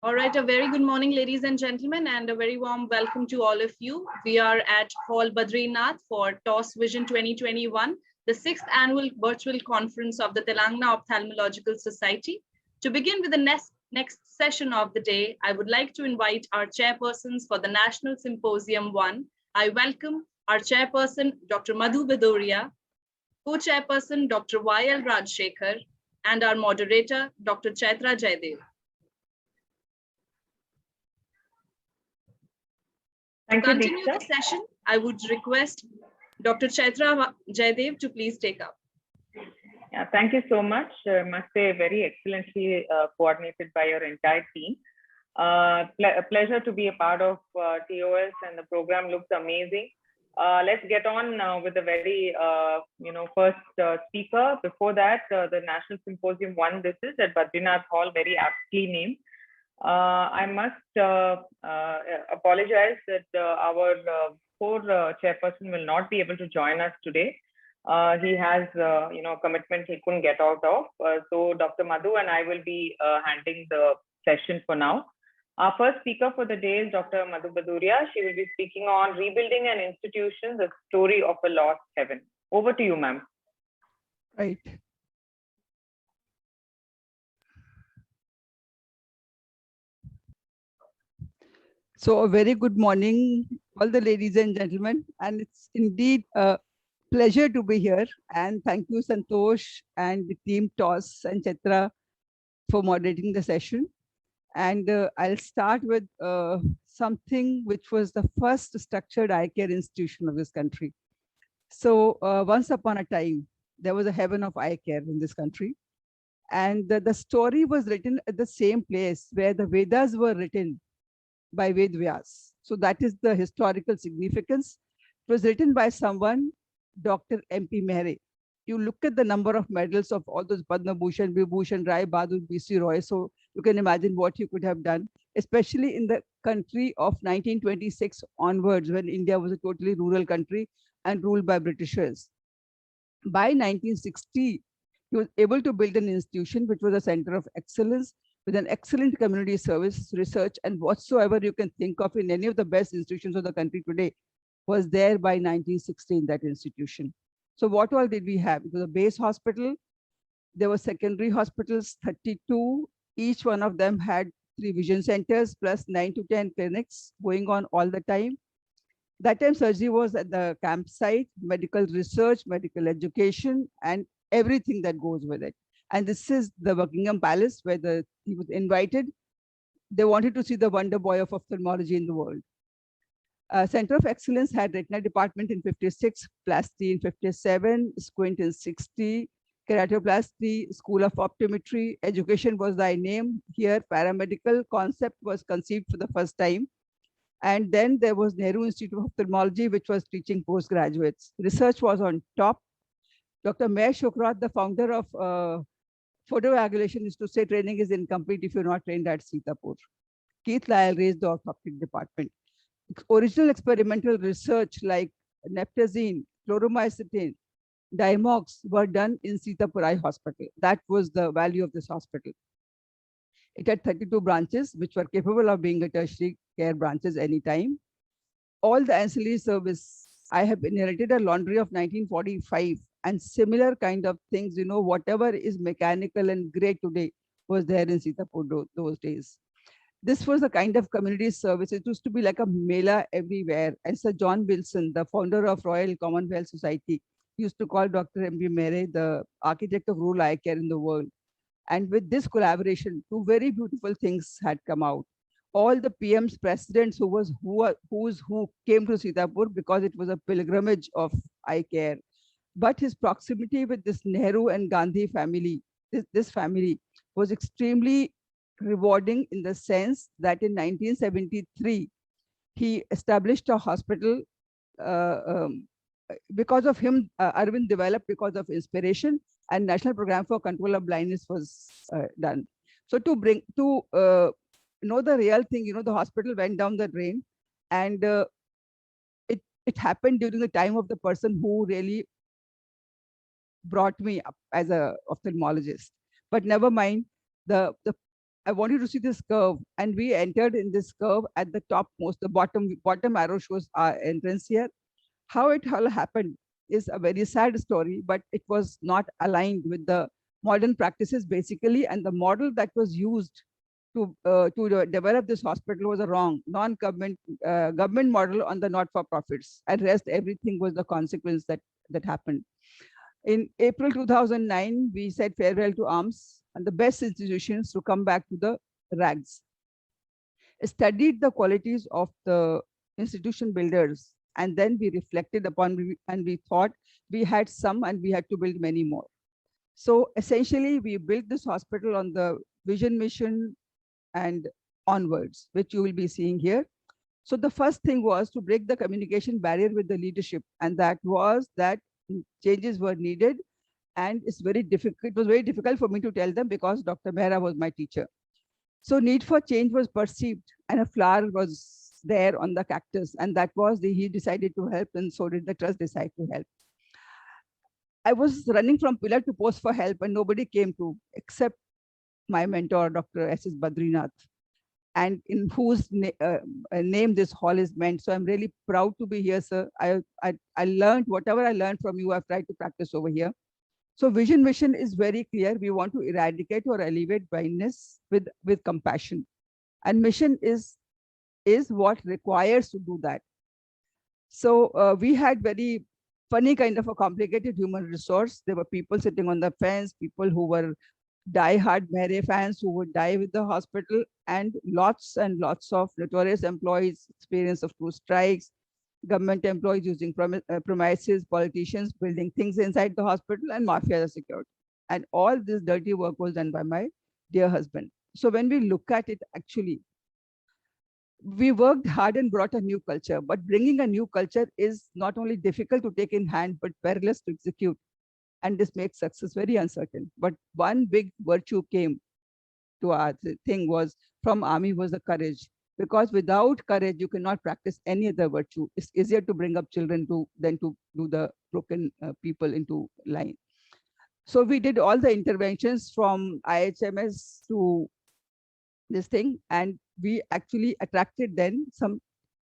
All right, a very good morning, ladies and gentlemen, and a very warm welcome to all of you. We are at Hall Badrinath for TOS Vision 2021, the 6th annual virtual conference of the Telangana Ophthalmological Society. To begin with the next session of the day, I would like to invite our chairpersons for the National Symposium 1. I welcome our chairperson, Dr. Madhu Bhadoria, co-chairperson, Dr. Y.L. Rajshekhar, and our moderator, Dr. Chaitra Jaidev. To continue the session, I would request Dr. Chaitra Jaidev to please take up. Yeah, thank you so much. I must say, very excellently coordinated by your entire team. A pleasure to be a part of TOS, and the program looks amazing. Let's get on with the very, first speaker. Before that, the National Symposium 1, this is at Badrinath Hall, very aptly named. I must apologize that our co-chairperson will not be able to join us today. He has, a commitment he couldn't get out of. So Dr. Madhu and I will be handling the session for now. Our first speaker for the day is Dr. Madhu Bhadoria. She will be speaking on rebuilding an institution, the story of a lost heaven. Over to you, ma'am. Right. So a very good morning, all the ladies and gentlemen, and it's indeed a pleasure to be here. And thank you, Santosh and the team TOS and Chaitra for moderating the session. And I'll start with something which was the first structured eye care institution of this country. So once upon a time, there was a heaven of eye care in this country. And the story was written at the same place where the Vedas were written by Ved Vyas. So that is the historical significance. It was written by someone, Dr. M.P. Mehre. You look at the number of medals of all those Padma Bhushan, Vibhushan, Rai Bahadur, B.C. Roy. So you can imagine what he could have done, especially in the country of 1926 onwards, when India was a totally rural country and ruled by Britishers. By 1960, he was able to build an institution which was a center of excellence, with an excellent community service, research, and whatsoever you can think of in any of the best institutions of the country today was there by 1960 in that institution. So what all did we have? It was a base hospital. There were secondary hospitals, 32. Each one of them had 3 vision centers plus 9 to 10 clinics going on all the time. That time surgery was at the campsite, medical research, medical education, and everything that goes with it. And this is the Buckingham Palace where he was invited. They wanted to see the wonder boy of ophthalmology in the world. Center of Excellence had retina department in 56, plasty in 57, squint in 60, keratoplasty, school of optometry, education was thy name. Here, paramedical concept was conceived for the first time. And then there was Nehru Institute of Ophthalmology, which was teaching postgraduates. Research was on top. Dr. Meher Shukrat, the founder of photocoagulation, is to say training is incomplete if you're not trained at Sitapur. Keith Lyle raised the orthoptic department. Original experimental research like neftazine, chloromycetin, Dimox were done in Sitapur Eye Hospital. That was the value of this hospital. It had 32 branches, which were capable of being a tertiary care branches anytime. All the ancillary service, I have inherited a laundry of 1945 and similar kind of things, whatever is mechanical and great today was there in Sitapur those days. This was the kind of community service. It used to be like a mela everywhere. And Sir John Wilson, the founder of Royal Commonwealth Society, used to call Dr. M.P. Mehre the architect of rural eye care in the world. And with this collaboration, 2 very beautiful things had come out. All the PM's presidents who came to Sitapur because it was a pilgrimage of eye care. But his proximity with this Nehru and Gandhi family, this family was extremely rewarding in the sense that in 1973, he established a hospital. Because of him, Arvind developed because of inspiration, and National Program for Control of Blindness was done. So to know the real thing, the hospital went down the drain, and it happened during the time of the person who really brought me up as a ophthalmologist. But never mind, the I want you to see this curve. And we entered in this curve at the topmost, the bottom arrow shows our entrance here. How it all happened is a very sad story, but it was not aligned with the modern practices basically. And the model that was used to develop this hospital was a wrong non-government government model on the not-for-profits, and rest everything was the consequence that happened. In April 2009, we said farewell to arms and the best institutions to come back to the rags. Studied the qualities of the institution builders, and then we reflected upon and we thought we had some and we had to build many more. So essentially, we built this hospital on the vision, mission, and onwards, which you will be seeing here. So the first thing was to break the communication barrier with the leadership, and that was that changes were needed. And it's very difficult. It was very difficult for me to tell them because Dr. Mehra was my teacher. So need for change was perceived, and a flower was there on the cactus, and that was he decided to help, and so did the trust decide to help. I was running from pillar to post for help, and nobody came to except my mentor, Dr. S.S. Badrinath, and in whose name this hall is meant. So I'm really proud to be here, sir. I learned whatever I learned from you, I've tried to practice over here. So vision mission is very clear. We want to eradicate or alleviate blindness with compassion. And mission is what requires to do that. So we had very funny kind of a complicated human resource. There were people sitting on the fence, people who were die-hard Mehra fans who would die with the hospital, and lots of notorious employees, experience of 2 strikes, government employees using premises, politicians building things inside the hospital, and mafia security. And all this dirty work was done by my dear husband. So when we look at it, actually, we worked hard and brought a new culture, but bringing a new culture is not only difficult to take in hand, but perilous to execute. And this makes success very uncertain. But one big virtue came to our thing was from army was the courage. Because without courage, you cannot practice any other virtue. It's easier to bring up children than to do the broken people into line. So we did all the interventions from IHMS to this thing, and we actually attracted then some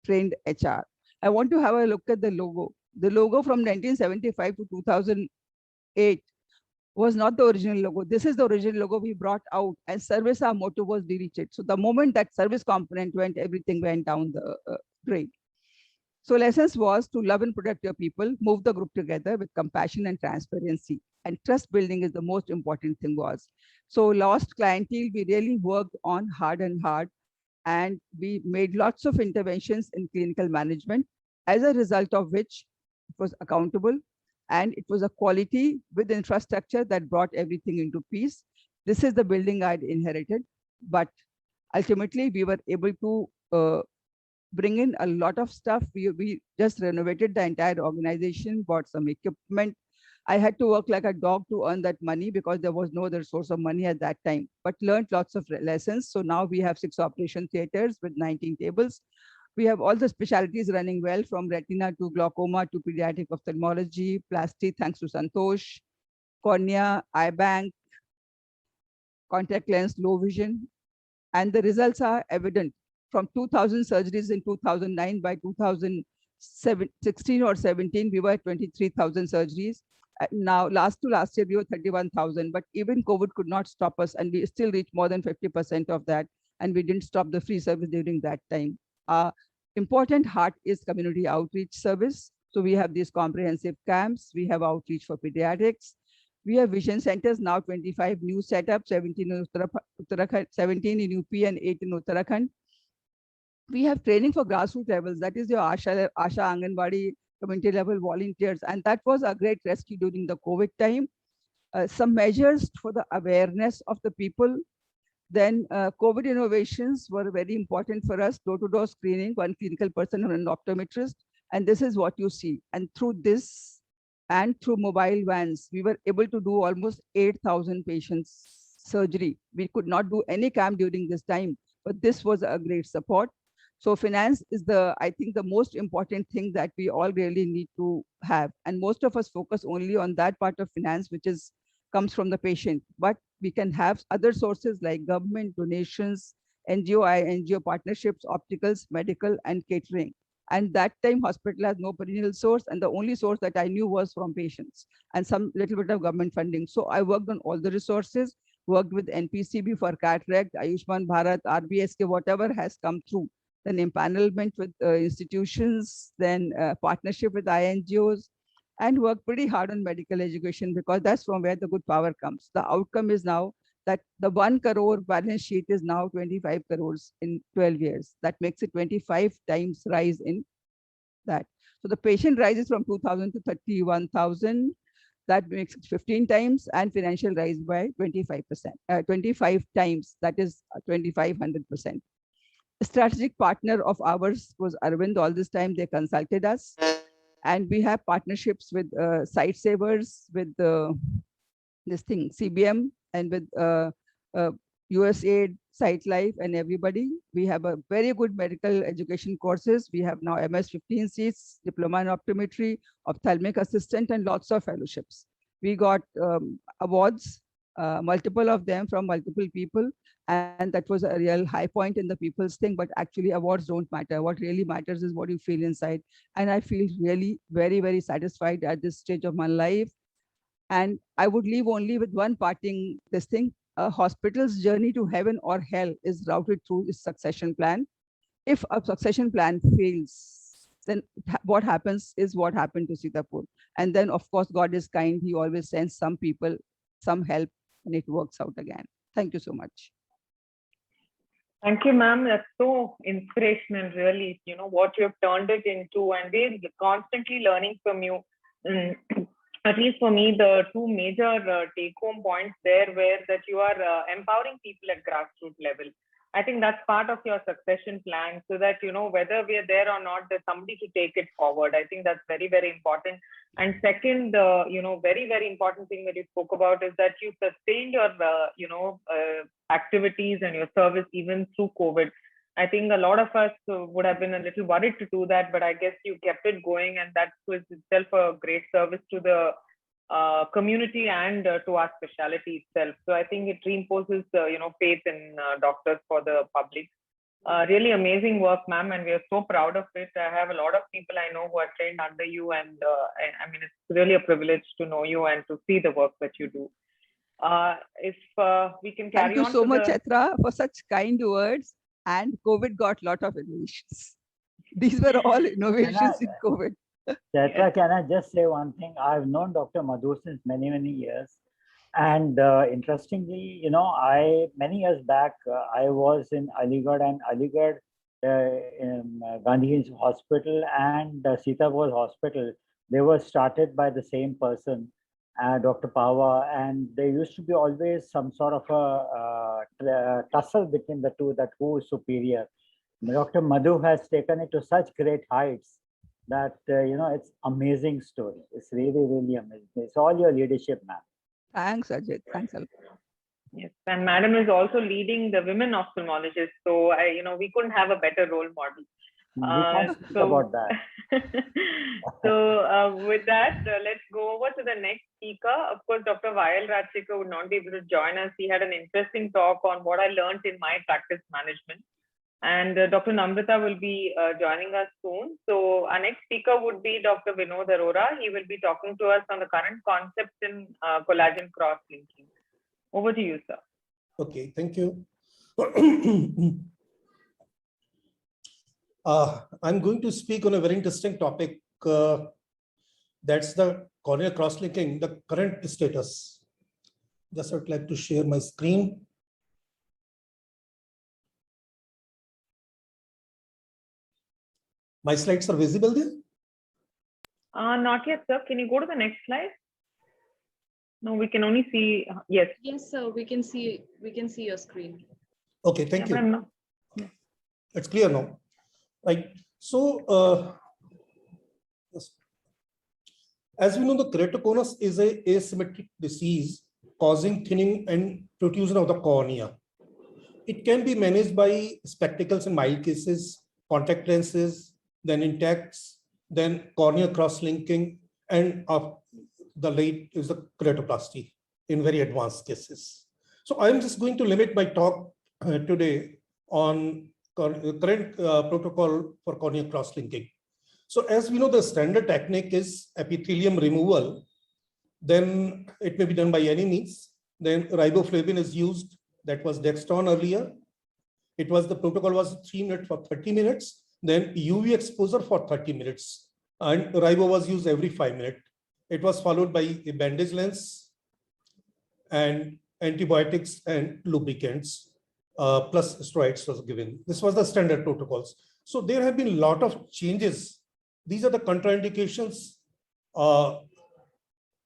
trained HR. I want to have a look at the logo. The logo from 1975 to 2008 was not the original logo. This is the original logo we brought out, and service, our motto was deleted. So the moment that service component went, everything went down the drain. So lessons was to love and protect your people, move the group together with compassion and transparency. And trust building is the most important thing was. So lost clientele, we really worked on hard, and we made lots of interventions in clinical management, as a result of which it was accountable, and it was a quality with infrastructure that brought everything into peace. This is the building I'd inherited, but ultimately we were able to bring in a lot of stuff. We just renovated the entire organization, bought some equipment. I had to work like a dog to earn that money because there was no other source of money at that time, but learned lots of lessons. So now we have 6 operation theaters with 19 tables. We have all the specialties running well, from retina to glaucoma to pediatric ophthalmology, plastic, thanks to Santosh, cornea, eye bank, contact lens, low vision. And the results are evident. From 2,000 surgeries in 2009, by 2016 or 17, we were at 23,000 surgeries. Now, last year, we were 31,000, but even COVID could not stop us, and we still reached more than 50% of that, and we didn't stop the free service during that time. Important heart is community outreach service. So we have these comprehensive camps. We have outreach for pediatrics. We have vision centers, now 25 new setups, 17 in Uttarakhand, 17 in UP and 8 in Uttarakhand. We have training for grassroots levels. That is your Asha Anganwadi community level volunteers. And that was a great rescue during the COVID time. Some measures for the awareness of the people. Then COVID innovations were very important for us. Door-to-door screening, 1 clinical person and an optometrist. And this is what you see. And through this and through mobile vans, we were able to do almost 8,000 patients surgery. We could not do any camp during this time, but this was a great support. So finance is I think the most important thing that we all really need to have. And most of us focus only on that part of finance, which comes from the patient. But we can have other sources like government, donations, NGO partnerships, opticals, medical, and catering. And that time, hospital has no perennial source, and the only source that I knew was from patients and some little bit of government funding. So I worked on all the resources, worked with NPCB for cataract, Ayushman Bharat, RBSK, whatever has come through. Then empanelment with institutions, then partnership with INGOs, and work pretty hard on medical education, because that's from where the good power comes. The outcome is now that the 1 crore balance sheet is now 25 crores in 12 years. That makes it 25 times rise in that. So the patient rises from 2,000 to 31,000. That makes it 15 times, and financial rise by 25%, 25 times. That is 2,500%. A strategic partner of ours was Arvind. All this time they consulted us, and we have partnerships with Sight Savers, with this thing CBM, and with USAID, Sight Life, and everybody. We have a very good medical education courses. We have now MS 15 seats, diploma in optometry, ophthalmic assistant, and lots of fellowships. We got awards, multiple of them from multiple people. And that was a real high point in the people's thing, but actually awards don't matter. What really matters is what you feel inside. And I feel really very, very satisfied at this stage of my life. And I would leave only with one parting this thing. A hospital's journey to heaven or hell is routed through its succession plan. If a succession plan fails, then what happens is what happened to Sitapur. And then, of course, God is kind. He always sends some people, some help, and it works out again. Thank you so much. Thank you, ma'am. That's so inspirational, really. You know, what you've turned it into, and we're constantly learning from you. At least for me, the two major take-home points there were that you are empowering people at grassroots level. I think that's part of your succession plan, so that, you know, whether we are there or not, there's somebody to take it forward. I think that's very, very important. And second, you know, very, very important thing that you spoke about is that you sustained your, activities and your service even through COVID. I think a lot of us would have been a little worried to do that, but I guess you kept it going, and that was itself a great service to the community and to our specialty itself. So I think it reinforces, faith in doctors for the public. Really amazing work, ma'am, and we are so proud of it. I have a lot of people I know who are trained under you, and I mean, it's really a privilege to know you and to see the work that you do. If we can carry on. Thank you so much, Chitra, for such kind words. And COVID got a lot of innovations. These were all innovations in COVID. Chitra, can I just say one thing? I've known Dr. Madhu since many, many years. And interestingly, many years back, I was in Aligarh, and Aligarh, in Gandhi Hospital and Sitapur Hospital, they were started by the same person, Dr. Pava, and there used to be always some sort of a tussle between the two, that who is superior. Dr. Madhu has taken it to such great heights that, it's amazing story. It's really, really amazing. It's all your leadership, ma'am. Thanks, Ajit. Thanks a lot. Yes, and madam is also leading the women ophthalmologists. So, we couldn't have a better role model. We can speak about that. So with that, let's go over to the next speaker. Of course, Dr. Vayal Rajshekar would not be able to join us. He had an interesting talk on what I learned in my practice management. And Dr. Namrata will be joining us soon. So our next speaker would be Dr. Vinod Arora. He will be talking to us on the current concepts in collagen cross-linking. Over to you, sir. Okay, thank you. I'm going to speak on a very interesting topic. That's the corneal cross-linking, the current status. Just would like to share my screen. My slides are visible there? Not yet, sir. Can you go to the next slide? No, we can only see. Yes. Yes, sir. We can see your screen. Okay, thank you. It's clear now. Right. So, as we know, the keratoconus is an asymmetric disease causing thinning and protrusion of the cornea. It can be managed by spectacles in mild cases, contact lenses, then intakes, then corneal cross-linking, and the late is the keratoplasty in very advanced cases. So I'm just going to limit my talk today on current protocol for corneal cross-linking. So as we know, the standard technique is epithelium removal. Then it may be done by any means. Then riboflavin is used. That was Dextran earlier. The protocol was 3 minutes for 30 minutes. Then UV exposure for 30 minutes. And ribo was used every 5 minutes. It was followed by a bandage lens and antibiotics and lubricants, plus steroids was given. This was the standard protocols. So there have been a lot of changes. These are the contraindications,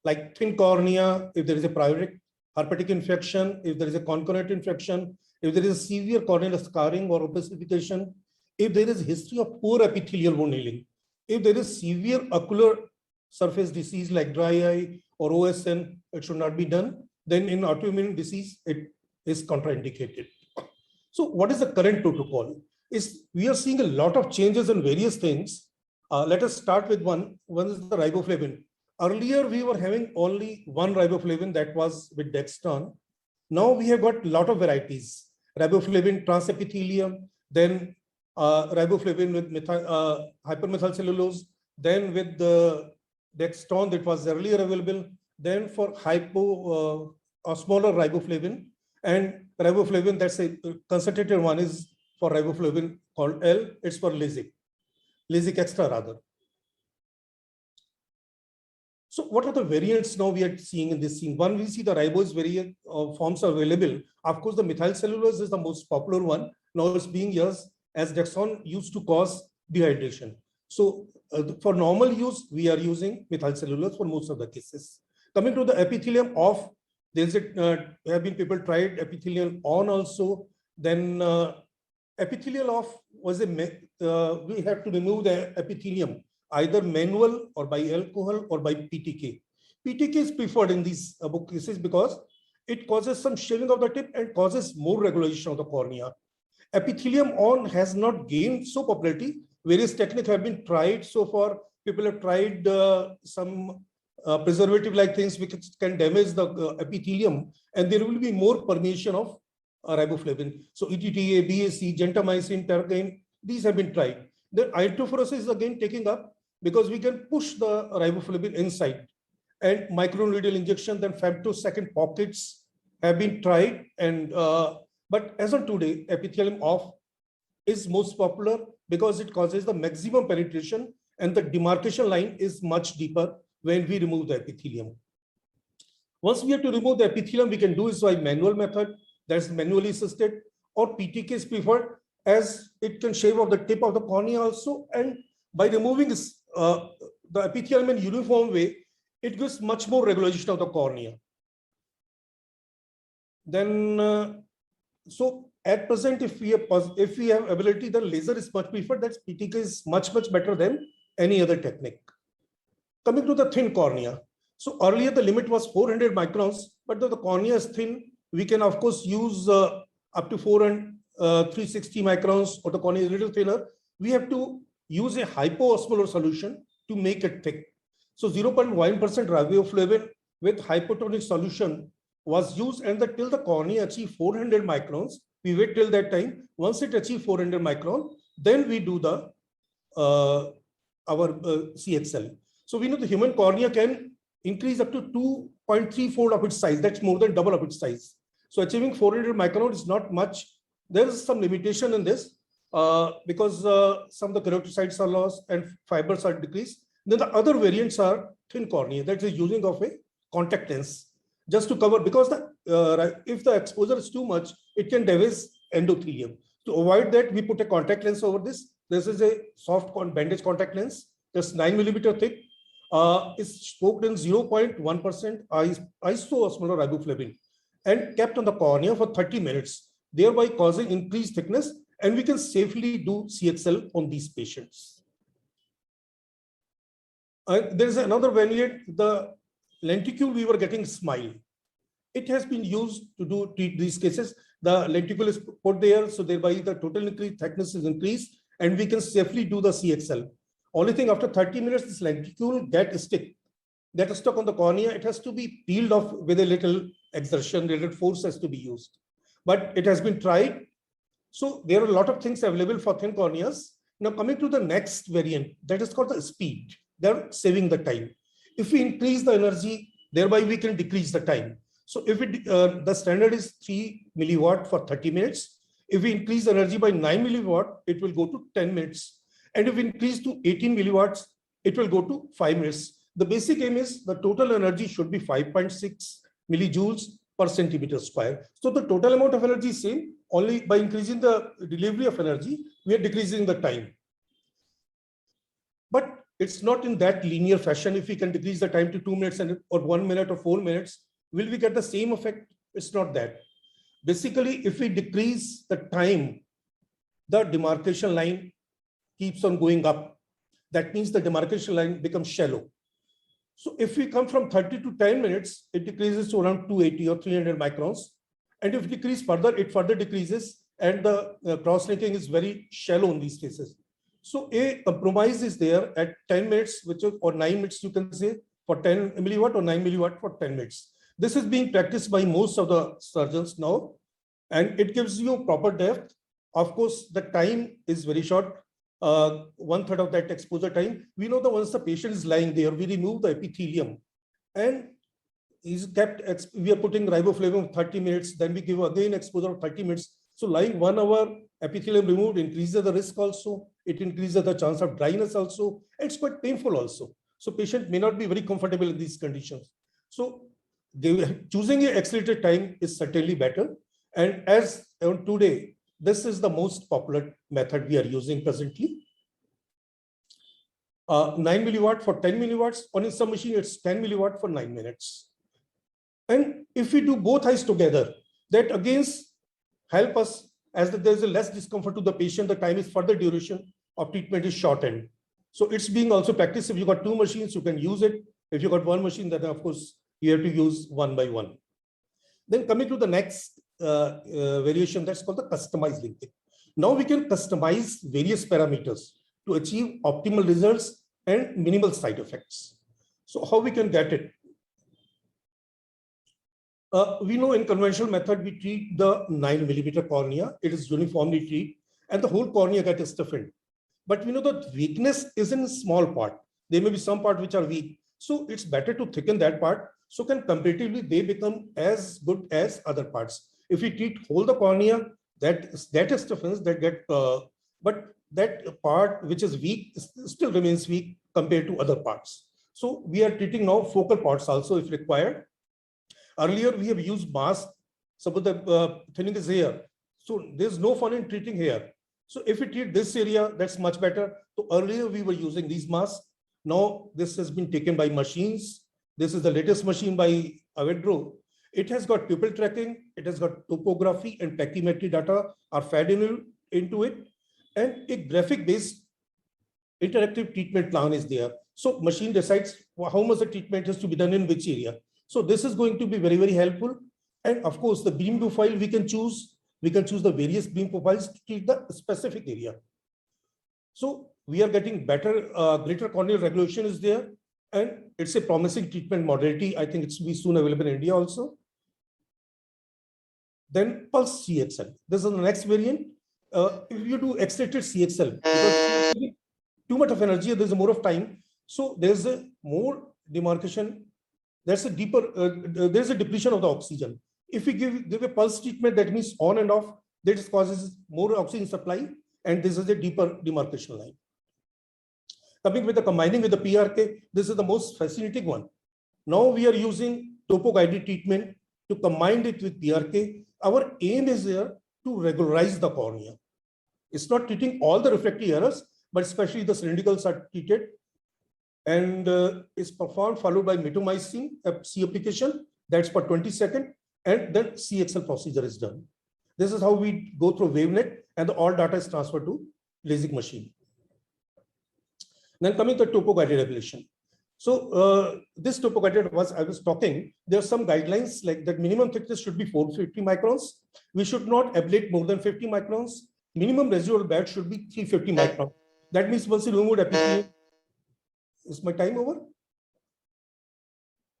like thin cornea, if there is a prioritic herpetic infection, if there is a concurrent infection, if there is a severe corneal scarring or opacification, if there is history of poor epithelial wound healing, if there is severe ocular surface disease like dry eye or OSN, it should not be done. Then in autoimmune disease, it is contraindicated. So what is the current protocol? We are seeing a lot of changes in various things. Let us start with one. One is the riboflavin. Earlier, we were having only one riboflavin, that was with Dextran. Now we have got a lot of varieties. Riboflavin transepithelium, then riboflavin with hypermethylcellulose, then with the Dextran that was earlier available, then for a smaller riboflavin, and riboflavin, that's a concentrated one, is for riboflavin called L. It's for LASIK extra rather. So what are the variants now we are seeing in this scene? One, we see the ribose variant forms are available. Of course, the methylcellulose is the most popular one. Now it's being used as Dextran used to cause dehydration. So for normal use, we are using methylcellulose for most of the cases. Coming to the epithelium off, have been people tried epithelium on also. Then epithelial off was we have to remove the epithelium either manual or by alcohol or by PTK. PTK is preferred in these cases because it causes some shaving of the tip and causes more regularization of the cornea. Epithelium on has not gained so popularity. Various techniques have been tried so far. People have tried some preservative-like things which can damage the epithelium, and there will be more permeation of riboflavin. So ETTA, BAC, gentamicin, tergain, these have been tried. The iontophoresis is again taking up because we can push the riboflavin inside, and microneedle injection, then femtosecond pockets have been tried. And but as of today, epithelium off is most popular because it causes the maximum penetration, and the demarcation line is much deeper when we remove the epithelium. Once we have to remove the epithelium, we can do it by manual method, that's manually assisted, or PTK is preferred, as it can shave off the tip of the cornea also, and by removing the epithelium in uniform way, it gives much more regularization of the cornea. Then, so at present, if we have ability, then laser is much preferred. That PTK is much better than any other technique. Coming to the thin cornea. So earlier the limit was 400 microns, but the cornea is thin. We can of course use up to 360 microns, or the cornea is a little thinner. We have to use a hypoosmolar solution to make it thick. So 0.1% riboflavin with hypotonic solution was used, and till the cornea achieve 400 microns, we wait till that time. Once it achieves 400 micron, then we do the our CXL. So we know the human cornea can increase up to 2.3-fold of its size. That's more than double of its size. So achieving 400 micron is not much. There is some limitation in this because some of the keratinocytes are lost and fibers are decreased. Then the other variants are thin cornea, that is using of a contact lens just to cover, because if the exposure is too much, it can damage endothelium. To avoid that, we put a contact lens over this. This is a soft bandage contact lens, just 9 millimeter thick. Is soaked in 0.1% isoosmolar riboflavin and kept on the cornea for 30 minutes, thereby causing increased thickness, and we can safely do CXL on these patients. There is another variant, the lenticule we were getting SMILE. It has been used to treat these cases. The lenticule is put there, so thereby the total thickness is increased, and we can safely do the CXL. Only thing, after 30 minutes, this lenticule get stuck on the cornea. It has to be peeled off with a little exertion related force has to be used. But it has been tried. So there are a lot of things available for thin corneas. Now coming to the next variant, that is called the speed. They're saving the time. If we increase the energy, thereby we can decrease the time. So if the standard is 3 milliwatt for 30 minutes, if we increase the energy by 9 milliwatt, it will go to 10 minutes. And if we increase to 18 milliwatts, it will go to 5 minutes. The basic aim is the total energy should be 5.6 millijoules per centimeter square. So the total amount of energy is same, only by increasing the delivery of energy, we are decreasing the time. But it's not in that linear fashion. If we can decrease the time to 2 minutes or 1 minute or 4 minutes, will we get the same effect? It's not that. Basically, if we decrease the time, the demarcation line keeps on going up. That means the demarcation line becomes shallow. So if we come from 30 to 10 minutes, it decreases to around 280 or 300 microns. And if decrease further, it further decreases, and the cross-linking is very shallow in these cases. So a compromise is there at 10 minutes, which is, or 9 minutes, you can say, for 10 milliwatt or 9 milliwatt for 10 minutes. This is being practiced by most of the surgeons now, and it gives you proper depth. Of course, the time is very short, 1/3 of that exposure time. We know that once the patient is lying there, we remove the epithelium, and is kept. We are putting riboflavin 30 minutes, then we give again exposure of 30 minutes. So lying 1 hour, epithelium removed increases the risk also. It increases the chance of dryness also. And it's quite painful also. So patient may not be very comfortable in these conditions. So choosing an accelerated time is certainly better. And as on today, this is the most popular method we are using presently. 9 milliwatt for 10 milliwatts. On some machine, it's 10 milliwatt for 9 minutes. And if we do both eyes together, that again help us, as there's a less discomfort to the patient, the time is further duration of treatment is shortened. So it's being also practiced. If you got 2 machines, you can use it. If you got 1 machine, then of course you have to use 1 by 1. Then coming to the next variation, that's called the customized linking. Now we can customize various parameters to achieve optimal results and minimal side effects. So how we can get it? We know in conventional method, we treat the 9 millimeter cornea. It is uniformly treated and the whole cornea gets stiffened. But we know that weakness is in a small part. There may be some part which are weak. So it's better to thicken that part. So can comparatively they become as good as other parts. If we treat whole the cornea, that is stiffness that get, but that part which is weak still remains weak compared to other parts. So we are treating now focal parts also if required. Earlier we have used mask. Suppose the thinning is here. So there's no fun in treating here. So if we treat this area, that's much better. So earlier we were using these masks. Now this has been taken by machines. This is the latest machine by Avedro. It has got pupil tracking. It has got topography and tachymetry data are fed into it. And a graphic-based interactive treatment plan is there. So machine decides how much the treatment has to be done in which area. So this is going to be very, very helpful. And of course, the beam profile we can choose. We can choose the various beam profiles to treat the specific area. So we are getting better, greater corneal regulation is there. And it's a promising treatment modality. I think it's will be soon available in India also. Then pulse CXL. This is the next variant. If you do accelerated CXL, because too much of energy, there's more of time. So there's a more demarcation. There's a deeper, there's a depletion of the oxygen. If we give a pulse treatment, that means on and off, that causes more oxygen supply, and this is a deeper demarcation line. Coming with the combining with the PRK, this is the most fascinating one. Now we are using topo-guided treatment to combine it with PRK. Our aim is there to regularize the cornea. It's not treating all the refractory errors, but especially the cylindricals are treated. And it's performed followed by mitomycin C application. That's for 20 seconds. And then CXL procedure is done. This is how we go through WaveNet, and all data is transferred to LASIK machine. Then coming to topo-guided ablation. So this topo-guided I was talking, there are some guidelines like that minimum thickness should be 450 microns. We should not ablate more than 50 microns. Minimum residual bed should be 350 microns. That means once you remove epithelium, is my time over?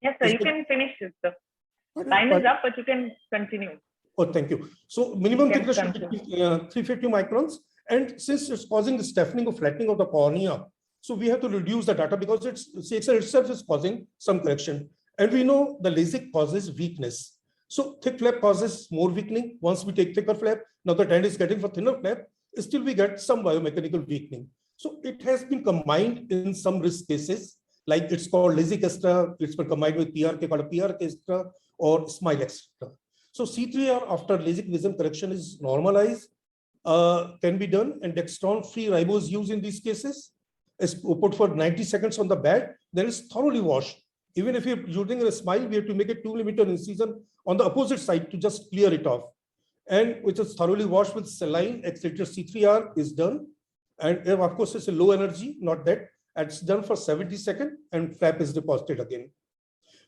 Yes, sir, you can finish it, sir. Time is up, but you can continue. Oh, thank you. So minimum You can thickness should be 350 microns. And since it's causing the stiffening or flattening of the cornea, so we have to reduce the data because CXL itself is causing some correction. And we know the LASIK causes weakness. So thick flap causes more weakening. Once we take thicker flap, now the trend is getting for thinner flap, still we get some biomechanical weakening. So it has been combined in some risk cases, like it's called LASIK extra, it's been combined with PRK called a PRK extra or SMILE extra. So C3R after LASIK vision correction is normalized, can be done, and Dextran-free ribose used in these cases is put for 90 seconds on the bed, then it's thoroughly washed. Even if you're using a SMILE, we have to make a 2mm incision on the opposite side to just clear it off. And which is thoroughly washed with saline, accelerated C3R is done. And of course, it's a low energy, not that. And it's done for 70 seconds and flap is deposited again.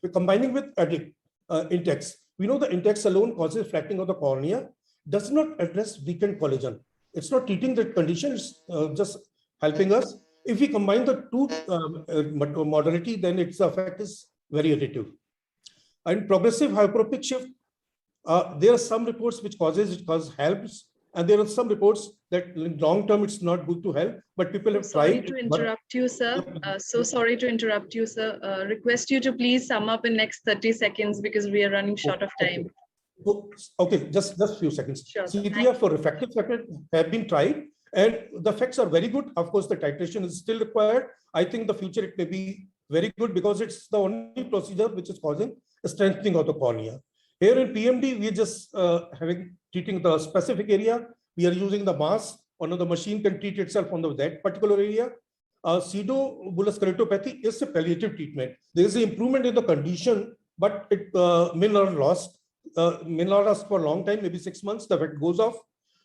We're combining with Intex. We know the Intex alone causes flattening of the cornea, does not address weakened collagen. It's not treating the condition, it's just helping us. If we combine the two modality, then its effect is very additive. And progressive hyperopic shift, there are some reports which helps, and there are some reports that in long term it's not good to help, but people have tried. Sorry to interrupt you, sir. So sorry to interrupt you, sir. Request you to please sum up in next 30 seconds because we are running short of time. Okay, just a few seconds. Sure, C3R for refractive factor have been tried, and the effects are very good. Of course, the titration is still required. I think in the future it may be very good because it's the only procedure which is causing a strengthening of the cornea. Here in PMD, we're just treating the specific area. We are using the mask. One of the machine can treat itself on that particular area. Pseudobullous keratopathy is a palliative treatment. There is an improvement in the condition, but it may not last for a long time, maybe 6 months. The effect goes off.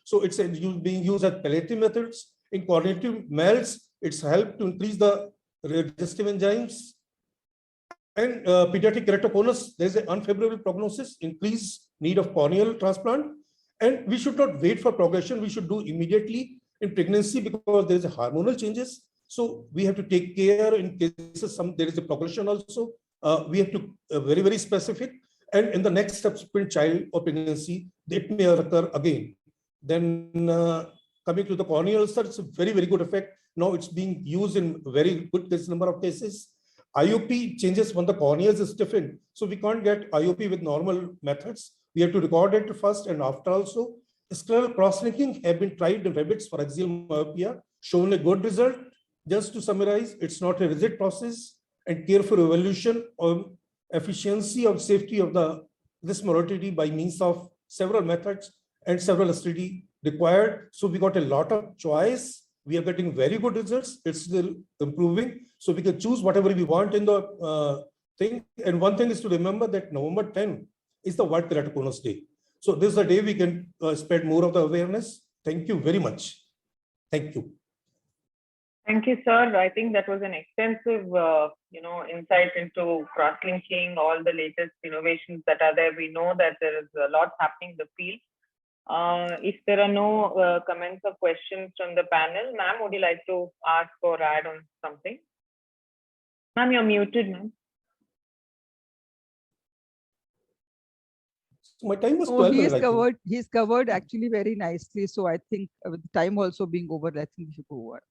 So it's being used as palliative methods. In cognitive melts, it's helped to increase the digestive enzymes. And pediatric keratoconus, there's an unfavorable prognosis, increased need of corneal transplant. And we should not wait for progression. We should do immediately in pregnancy because there is a hormonal changes. So we have to take care in cases there is a progression also. We have to very, very specific. And in the next subsequent child or pregnancy, it may occur again. Then coming to the corneal ulcer, it's a very, very good effect. Now it's being used in very good number of cases. IOP changes when the cornea is stiffened. So we can't get IOP with normal methods. We have to record it first and after also. Scleral cross-linking have been tried in rabbits for axial myopia, shown a good result. Just to summarize, it's not a rigid process and careful evaluation of efficiency of safety of this modality by means of several methods and several studies required. So we got a lot of choice. We are getting very good results. It's still improving. So we can choose whatever we want in the thing. And one thing is to remember that November 10 is the World Keratoconus Day. So this is the day we can spread more of the awareness. Thank you very much. Thank you. Thank you, sir. I think that was an extensive, insight into cross-linking, all the latest innovations that are there. We know that there is a lot happening in the field. If there are no comments or questions from the panel, ma'am, would you like to ask or add on something? Ma'am, you're muted, ma'am. My time was 12 minutes. He's covered actually very nicely. So I think with the time also being over, I think we should go over.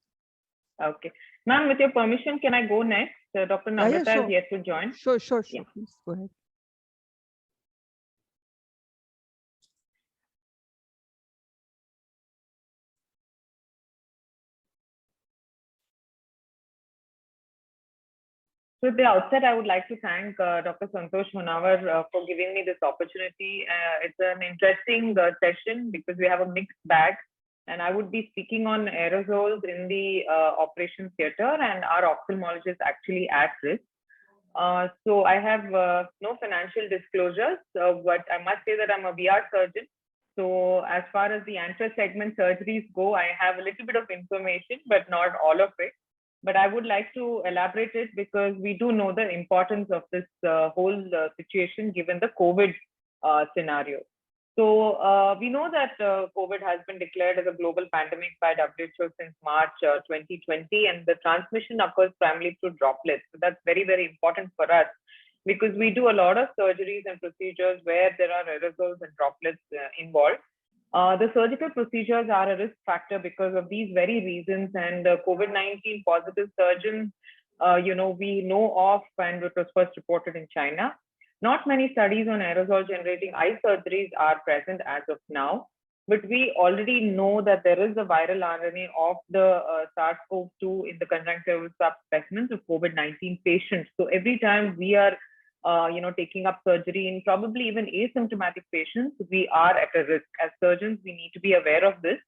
Okay. Ma'am, with your permission, can I go next? Dr. Namrata is yet to join. Sure. Yeah. Please go ahead. So at the outset, I would like to thank Dr. Santosh Honawar for giving me this opportunity. It's an interesting session because we have a mixed bag, and I would be speaking on aerosols in the operation theater, and our ophthalmologist actually at risk. So I have no financial disclosures, but I must say that I'm a VR surgeon. So as far as the anterior segment surgeries go, I have a little bit of information, but not all of it. But I would like to elaborate it because we do know the importance of this whole situation given the COVID scenario. So we know that COVID has been declared as a global pandemic by WHO since March 2020, and the transmission occurs primarily through droplets. So that's very, very important for us. because we do a lot of surgeries and procedures where there are aerosols and droplets involved. The surgical procedures are a risk factor because of these very reasons, and COVID-19 positive surgeons, we know of, and it was first reported in China. Not many studies on aerosol generating eye surgeries are present as of now, but we already know that there is a viral RNA of the SARS-CoV-2 in the conjunctival subspecimens of COVID-19 patients. So every time we are taking up surgery in probably even asymptomatic patients, we are at a risk. As surgeons, we need to be aware of this,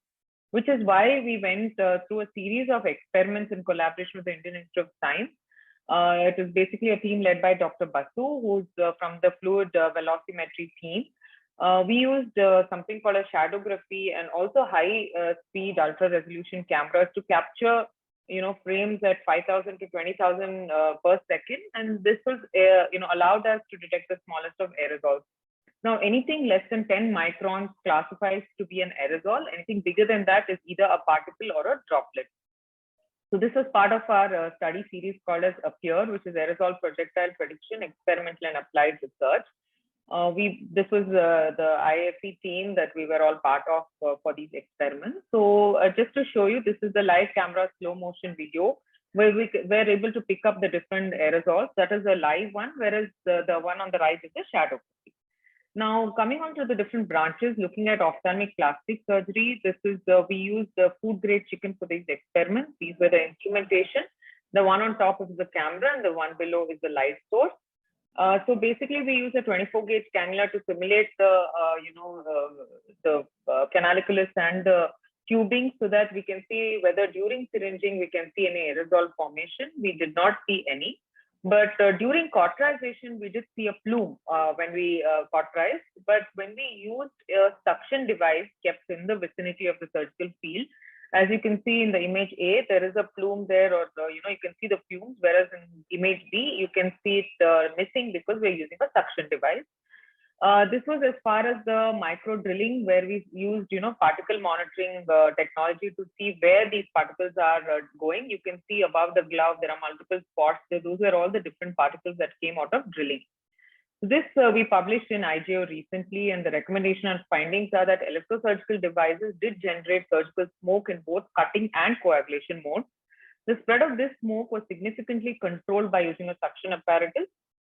which is why we went through a series of experiments in collaboration with the Indian Institute of Science. It is basically a team led by Dr. Basu, who's from the fluid velocimetry team. We used something called a shadowgraphy and also high speed ultra resolution cameras to capture frames at 5,000 to 20,000 per second, and this was allowed us to detect the smallest of aerosols. Now, anything less than 10 microns classifies to be an aerosol. Anything bigger than that is either a particle or a droplet. So this was part of our study series called as APPEAR, which is Aerosol Projectile Prediction, Experimental and Applied Research. This was the IFE team that we were all part of for these experiments. So just to show you, this is the live camera slow motion video where we were able to pick up the different aerosols. That is a live one, whereas the one on the right is a shadow. Now, coming on to the different branches, looking at ophthalmic plastic surgery, this is we used the food grade chicken for these experiments. These were the instrumentation. The one on top is the camera and the one below is the light source. So basically, we use a 24 gauge cannula to simulate the canaliculus and the tubing so that we can see whether during syringing we can see any aerosol formation. We did not see any. But during cauterization, we did see a plume when we cauterized. But when we used a suction device kept in the vicinity of the surgical field, as you can see in the image A, there is a plume there, or you can see the fumes. Whereas in image B, you can see it missing because we're using a suction device. This was as far as the micro drilling, where we used particle monitoring technology to see where these particles are going. You can see above the glove there are multiple spots. So those are all the different particles that came out of drilling. This we published in IGO recently, and the recommendation and findings are that electrosurgical devices did generate surgical smoke in both cutting and coagulation modes. The spread of this smoke was significantly controlled by using a suction apparatus.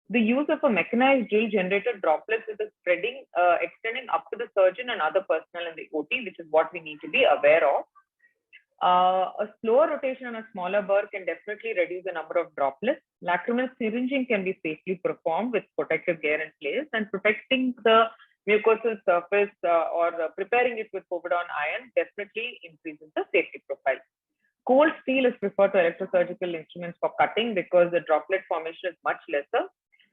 The use of a mechanized drill generated droplets with the spreading extending up to the surgeon and other personnel in the OT, which is what we need to be aware of. A slower rotation on a smaller burr can definitely reduce the number of droplets. Lacrimal syringing can be safely performed with protective gear in place, and protecting the mucosal surface or preparing it with povidone iron definitely increases the safety profile. Cold steel is preferred to electrosurgical instruments for cutting because the droplet formation is much lesser,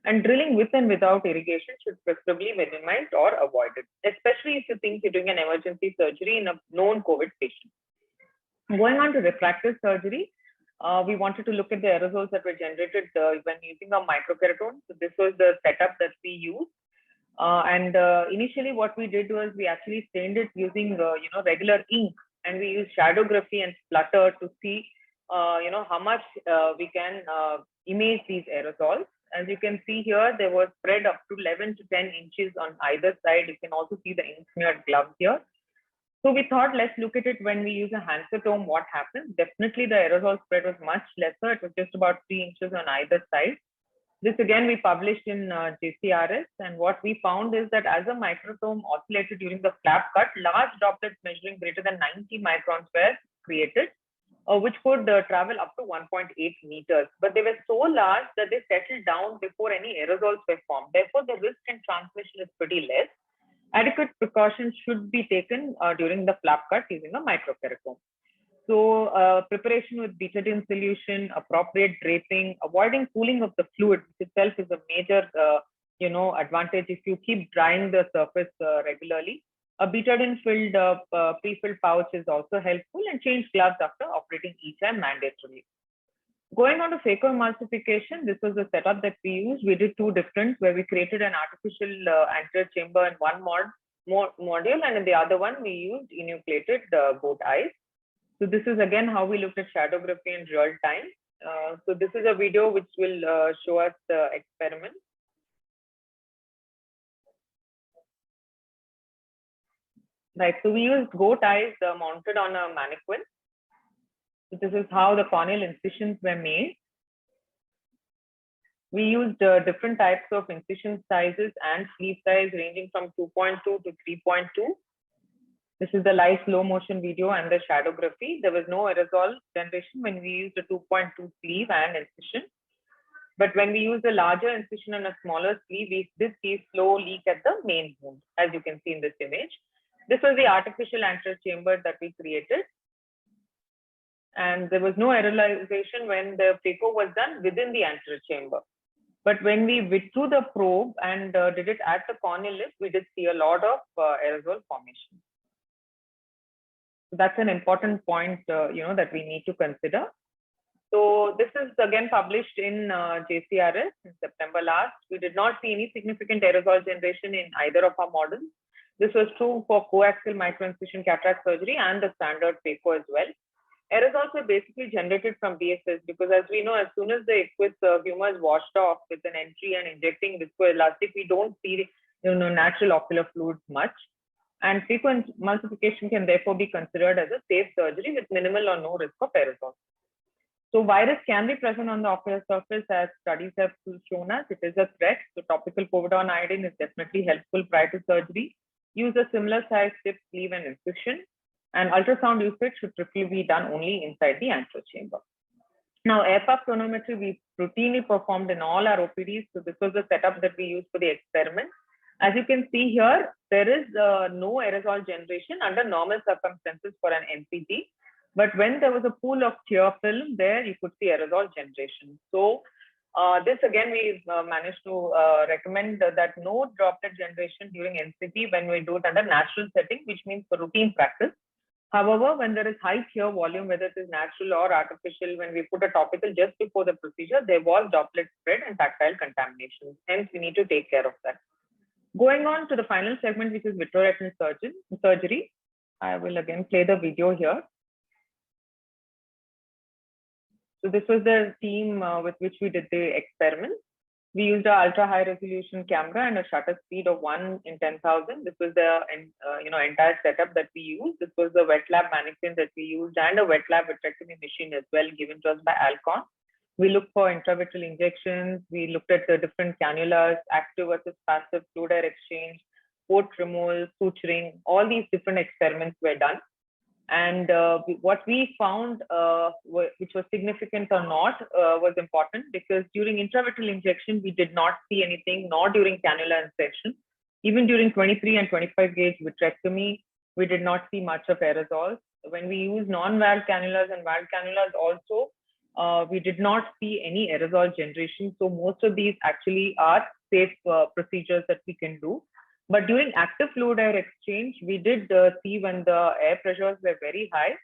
and drilling with and without irrigation should preferably be minimized or avoided, especially if you think you're doing an emergency surgery in a known COVID patient. Going on to refractive surgery, we wanted to look at the aerosols that were generated when using a microkeratome. So this was the setup that we used. Initially what we did was we actually stained it using regular ink, and we used shadowgraphy and splatter to see how much we can image these aerosols. As you can see here, there was spread up to 11 to 10 inches on either side. You can also see the ink smeared gloves here. So we thought, let's look at it when we use a Hansatomb, what happens. Definitely the aerosol spread was much lesser. It was just about 3 inches on either side. This again, we published in JCRS. And what we found is that as a microtome oscillated during the flap cut, large droplets measuring greater than 90 microns were created, which could travel up to 1.8 meters. But they were so large that they settled down before any aerosols were formed. Therefore, the risk in transmission is pretty less. Adequate precautions should be taken during the flap cut using a microkeratome. So preparation with betadine solution, appropriate draping, avoiding cooling of the fluid, which itself is a major advantage if you keep drying the surface regularly. A betadine filled pre-filled pouch is also helpful, and change gloves after operating each time mandatorily. Going on to phacoemulsification, this was the setup that we used. We did two different, where we created an artificial anterior chamber in one module, and in the other one, we used enucleated goat eyes. So this is again how we looked at shadowgraphy in real time. So this is a video which will show us the experiment. Right, so we used GO ties mounted on a mannequin. So this is how the corneal incisions were made. We used different types of incision sizes and sleeve size ranging from 2.2 to 3.2. This is the live slow motion video and the shadowgraphy. There was no aerosol generation when we used a 2.2 sleeve and incision. But when we used a larger incision and a smaller sleeve, we did see slow leak at the main wound, as you can see in this image. This was the artificial anterior chamber that we created. And there was no aerolization when the phaco was done within the anterior chamber. But when we withdrew the probe and did it at the corneal lip, we did see a lot of aerosol formation. So that's an important point, that we need to consider. So this is again published in JCRS in September last. We did not see any significant aerosol generation in either of our models. This was true for coaxial microincision cataract surgery and the standard phaco as well. Aerosols were basically generated from BSS because, as we know, as soon as the aqueous humor is washed off with an entry and injecting viscoelastic, we don't see natural ocular fluids much. And frequent emulsification can therefore be considered as a safe surgery with minimal or no risk of aerosols. So virus can be present on the ocular surface, as studies have shown us. It is a threat. So topical povidone iodine is definitely helpful prior to surgery. Use a similar size tip, sleeve, and incision. And ultrasound usage should typically be done only inside the anterior chamber. Now, air puff tonometry we routinely performed in all our OPDs. So this was the setup that we used for the experiment. As you can see here, there is no aerosol generation under normal circumstances for an NPG. But when there was a pool of tear film there, you could see aerosol generation. So this again, we managed to recommend that no droplet generation during NCT when we do it under natural setting, which means for routine practice. However, when there is high tear volume, whether it is natural or artificial, when we put a topical just before the procedure, there was droplet spread and tactile contamination. Hence, we need to take care of that. Going on to the final segment, which is vitreoretinal surgery. I will again play the video here. So this was the team with which we did the experiment. We used an ultra high resolution camera and a shutter speed of 1 in 10,000. This was the entire setup that we used. This was the wet lab mannequin that we used and a wet lab vitrectomy machine as well, given to us by Alcon. We looked for intravitreal injections. We looked at the different cannulas, active versus passive, fluid air exchange, port removal, suturing. All these different experiments were done. And what we found, which was significant or not, was important because during intravitreal injection, we did not see anything, nor during cannula insertion. Even during 23 and 25 gauge vitrectomy, we did not see much of aerosols. When we use non-valve cannulas and valve cannulas also, we did not see any aerosol generation. So most of these actually are safe procedures that we can do. But during active fluid air exchange, we did see when the air pressures were very high,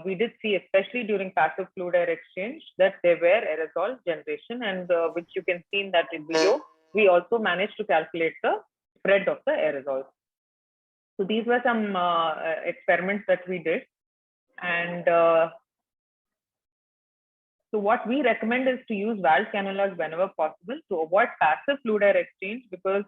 we did see, especially during passive fluid air exchange, that there were aerosol generation, and which you can see in that video. We also managed to calculate the spread of the aerosols. So these were some experiments that we did. And so what we recommend is to use valve cannulas whenever possible to avoid passive fluid air exchange, because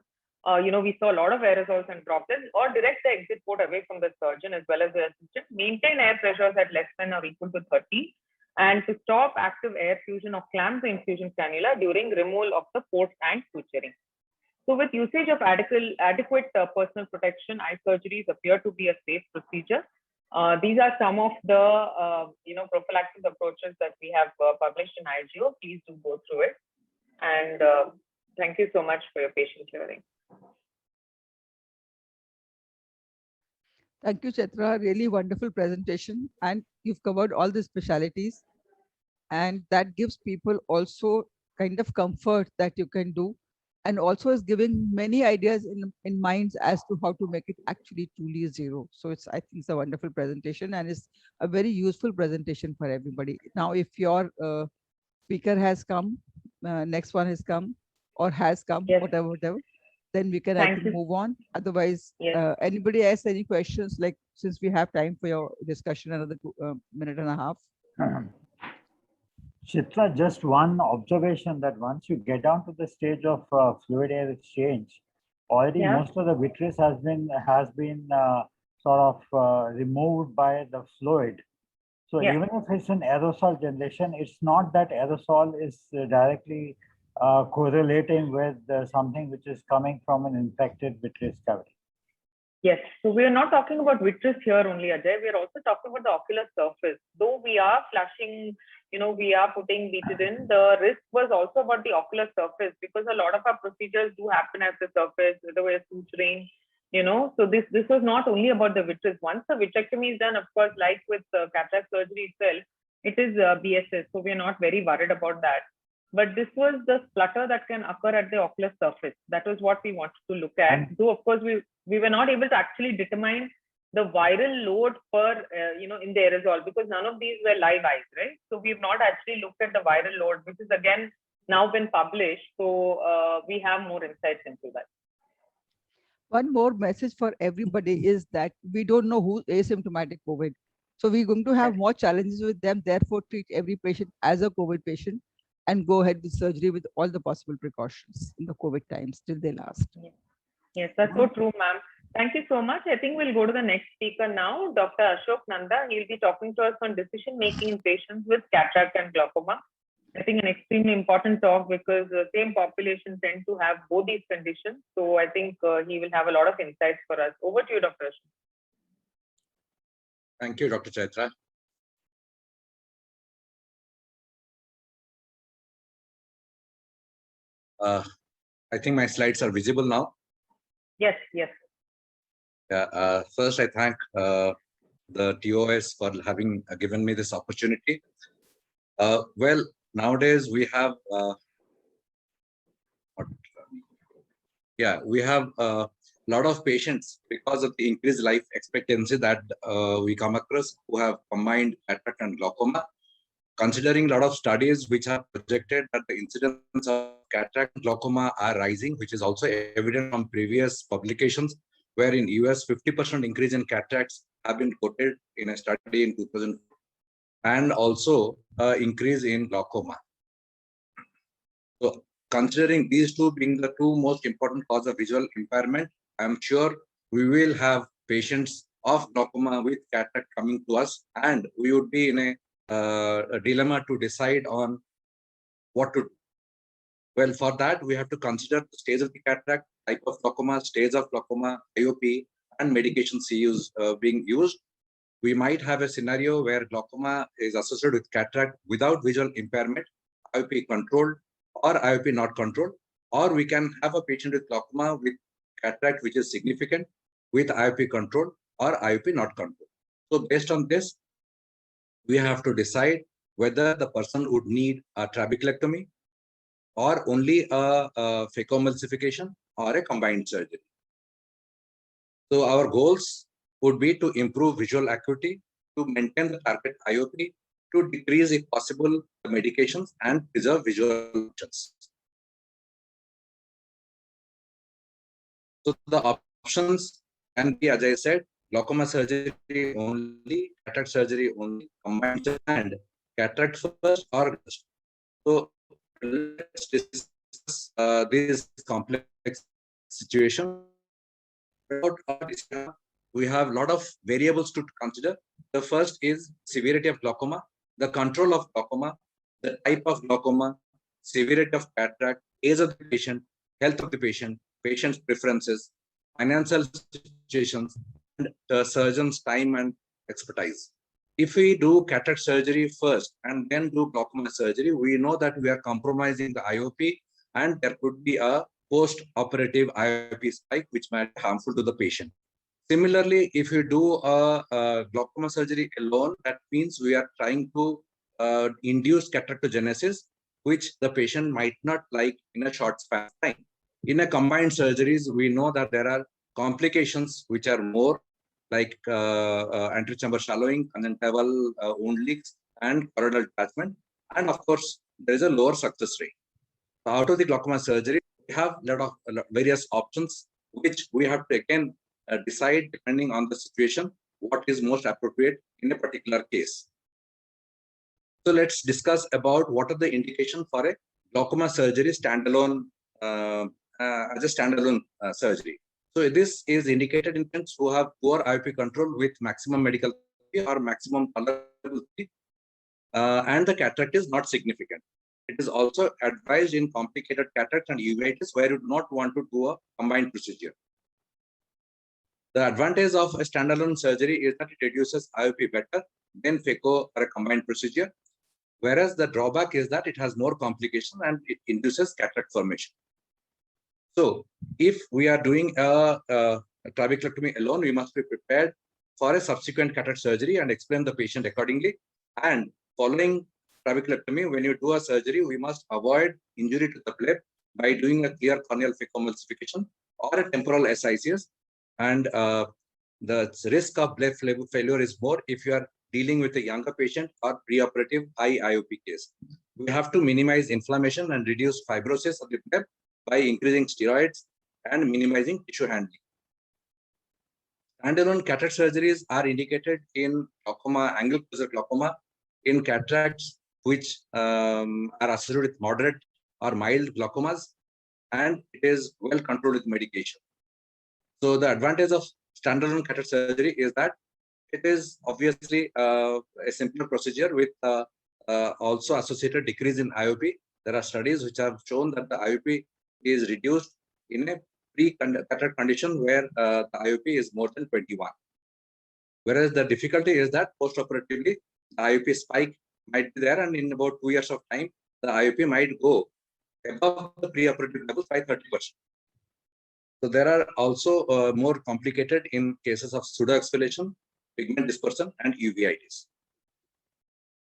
we saw a lot of aerosols and droplets, or direct the exit port away from the surgeon as well as the assistant. Maintain air pressures at less than or equal to 30, and to stop active air fusion or clamp the infusion cannula during removal of the port and suturing. So with usage of adequate personal protection, eye surgeries appear to be a safe procedure. These are some of the prophylaxis approaches that we have published in IGO. Please do go through it. And thank you so much for your patient hearing. Thank you, Chaitra. Really wonderful presentation. And you've covered all the specialities. And that gives people also kind of comfort that you can do. And also is giving many ideas in minds as to how to make it actually truly zero. So I think it's a wonderful presentation, and it's a very useful presentation for everybody. Now, if your speaker has come, next one has come or has come, yes. whatever, then we can move on. Otherwise, yes. Anybody has any questions, like, since we have time for your discussion, another minute and a half. Chitra, just one observation that once you get down to the stage of fluid air exchange, already most of the vitreous has been sort of removed by the fluid. So Yeah. even if it's an aerosol generation, it's not that aerosol is directly correlating with something which is coming from an infected vitreous cavity. Yes, so we are not talking about vitreous here only, Ajay. We are also talking about the ocular surface. Though we are flushing, we are putting Betadine, the risk was also about the ocular surface, because a lot of our procedures do happen at the surface, whether we're suturing, So this was not only about the vitreous. Once the vitrectomy is done, of course, like with cataract surgery itself, it is BSS. So we are not very worried about that. But this was the splutter that can occur at the ocular surface. That was what we wanted to look at. Though, of course, we were not able to actually determine the viral load per, in the aerosol, because none of these were live eyes, right? So we've not actually looked at the viral load, which is again now been published. So we have more insights into that. One more message for everybody is that we don't know who's asymptomatic COVID. So we're going to have more challenges with them. Therefore, treat every patient as a COVID patient and go ahead with surgery with all the possible precautions in the COVID times till they last. Yes, that's so true, ma'am. Thank you so much. I think we'll go to the next speaker now, Dr. Ashok Nanda. He'll be talking to us on decision-making in patients with cataract and glaucoma. I think an extremely important talk, because the same population tend to have both these conditions. So I think he will have a lot of insights for us. Over to you, Dr. Ashok. Thank you, Dr. Chaitra. I think my slides are visible now. Yes, yes. First, I thank the TOS for having given me this opportunity. Well, nowadays we have, we have a lot of patients because of the increased life expectancy that we come across who have combined cataract and glaucoma. Considering a lot of studies which have projected that the incidence of cataract and glaucoma are rising, which is also evident from previous publications, where in US 50% increase in cataracts have been quoted in a study in 2004, and also increase in glaucoma. So considering these two being the two most important cause of visual impairment, I'm sure we will have patients of glaucoma with cataract coming to us, and we would be in a dilemma to decide on what to do. Well, for that, we have to consider the stage of the cataract, type of glaucoma, stage of glaucoma, IOP, and medications being used. We might have a scenario where glaucoma is associated with cataract without visual impairment, IOP controlled, or IOP not controlled, or we can have a patient with glaucoma with cataract which is significant with IOP controlled or IOP not controlled. So based on this, we have to decide whether the person would need a trabeculectomy or only a phacoemulsification or a combined surgery. So our goals would be to improve visual acuity, to maintain the target IOP, to decrease, if possible, the medications and preserve visual functions. So the options can be, as I said, glaucoma surgery only, cataract surgery only, combined and cataract first or first. So let's discuss this complex situation. We have a lot of variables to consider. The first is severity of glaucoma, the control of glaucoma, the type of glaucoma, severity of cataract, age of the patient, health of the patient, patient's preferences, financial situations, and the surgeon's time and expertise. If we do cataract surgery first and then do glaucoma surgery, we know that we are compromising the IOP, and there could be a post-operative IOP spike which might be harmful to the patient. Similarly, if you do a glaucoma surgery alone, that means we are trying to induce cataractogenesis, which the patient might not like in a short span of time. In a combined surgeries, we know that there are complications which are more, like anterior chamber shallowing, conjunctival wound leaks, and choroidal detachment. And of course, there is a lower success rate. So out of the glaucoma surgery, we have a lot of various options, which we have to again decide depending on the situation, what is most appropriate in a particular case. So let's discuss about what are the indications for a glaucoma surgery standalone, as a standalone surgery. So this is indicated in patients who have poor IOP control with maximum medical therapy or maximum tolerability, and the cataract is not significant. It is also advised in complicated cataract and uveitis where you do not want to do a combined procedure. The advantage of a standalone surgery is that it reduces IOP better than phaco or a combined procedure, whereas the drawback is that it has more complication and it induces cataract formation. So if we are doing a trabeculectomy alone, we must be prepared for a subsequent cataract surgery and explain the patient accordingly. And following trabeculectomy, when you do a surgery, we must avoid injury to the bleb by doing a clear corneal phacoemulsification or a temporal SICS. And the risk of bleb failure is more if you are dealing with a younger patient or preoperative high IOP case. We have to minimize inflammation and reduce fibrosis of the bleb by increasing steroids and minimizing tissue handling. Standalone cataract surgeries are indicated in glaucoma, angle closure glaucoma, in cataracts which are associated with moderate or mild glaucomas, and it is well controlled with medication. So the advantage of standalone cataract surgery is that it is obviously a simpler procedure with also associated decrease in IOP. There are studies which have shown that the IOP is reduced in a pre-cataract condition where the IOP is more than 21. Whereas the difficulty is that post-operatively, the IOP spike might be there, and in about 2 years of time, the IOP might go above the pre-operative levels by 30%. So there are also more complicated in cases of pseudoexfoliation, pigment dispersion, and uveitis.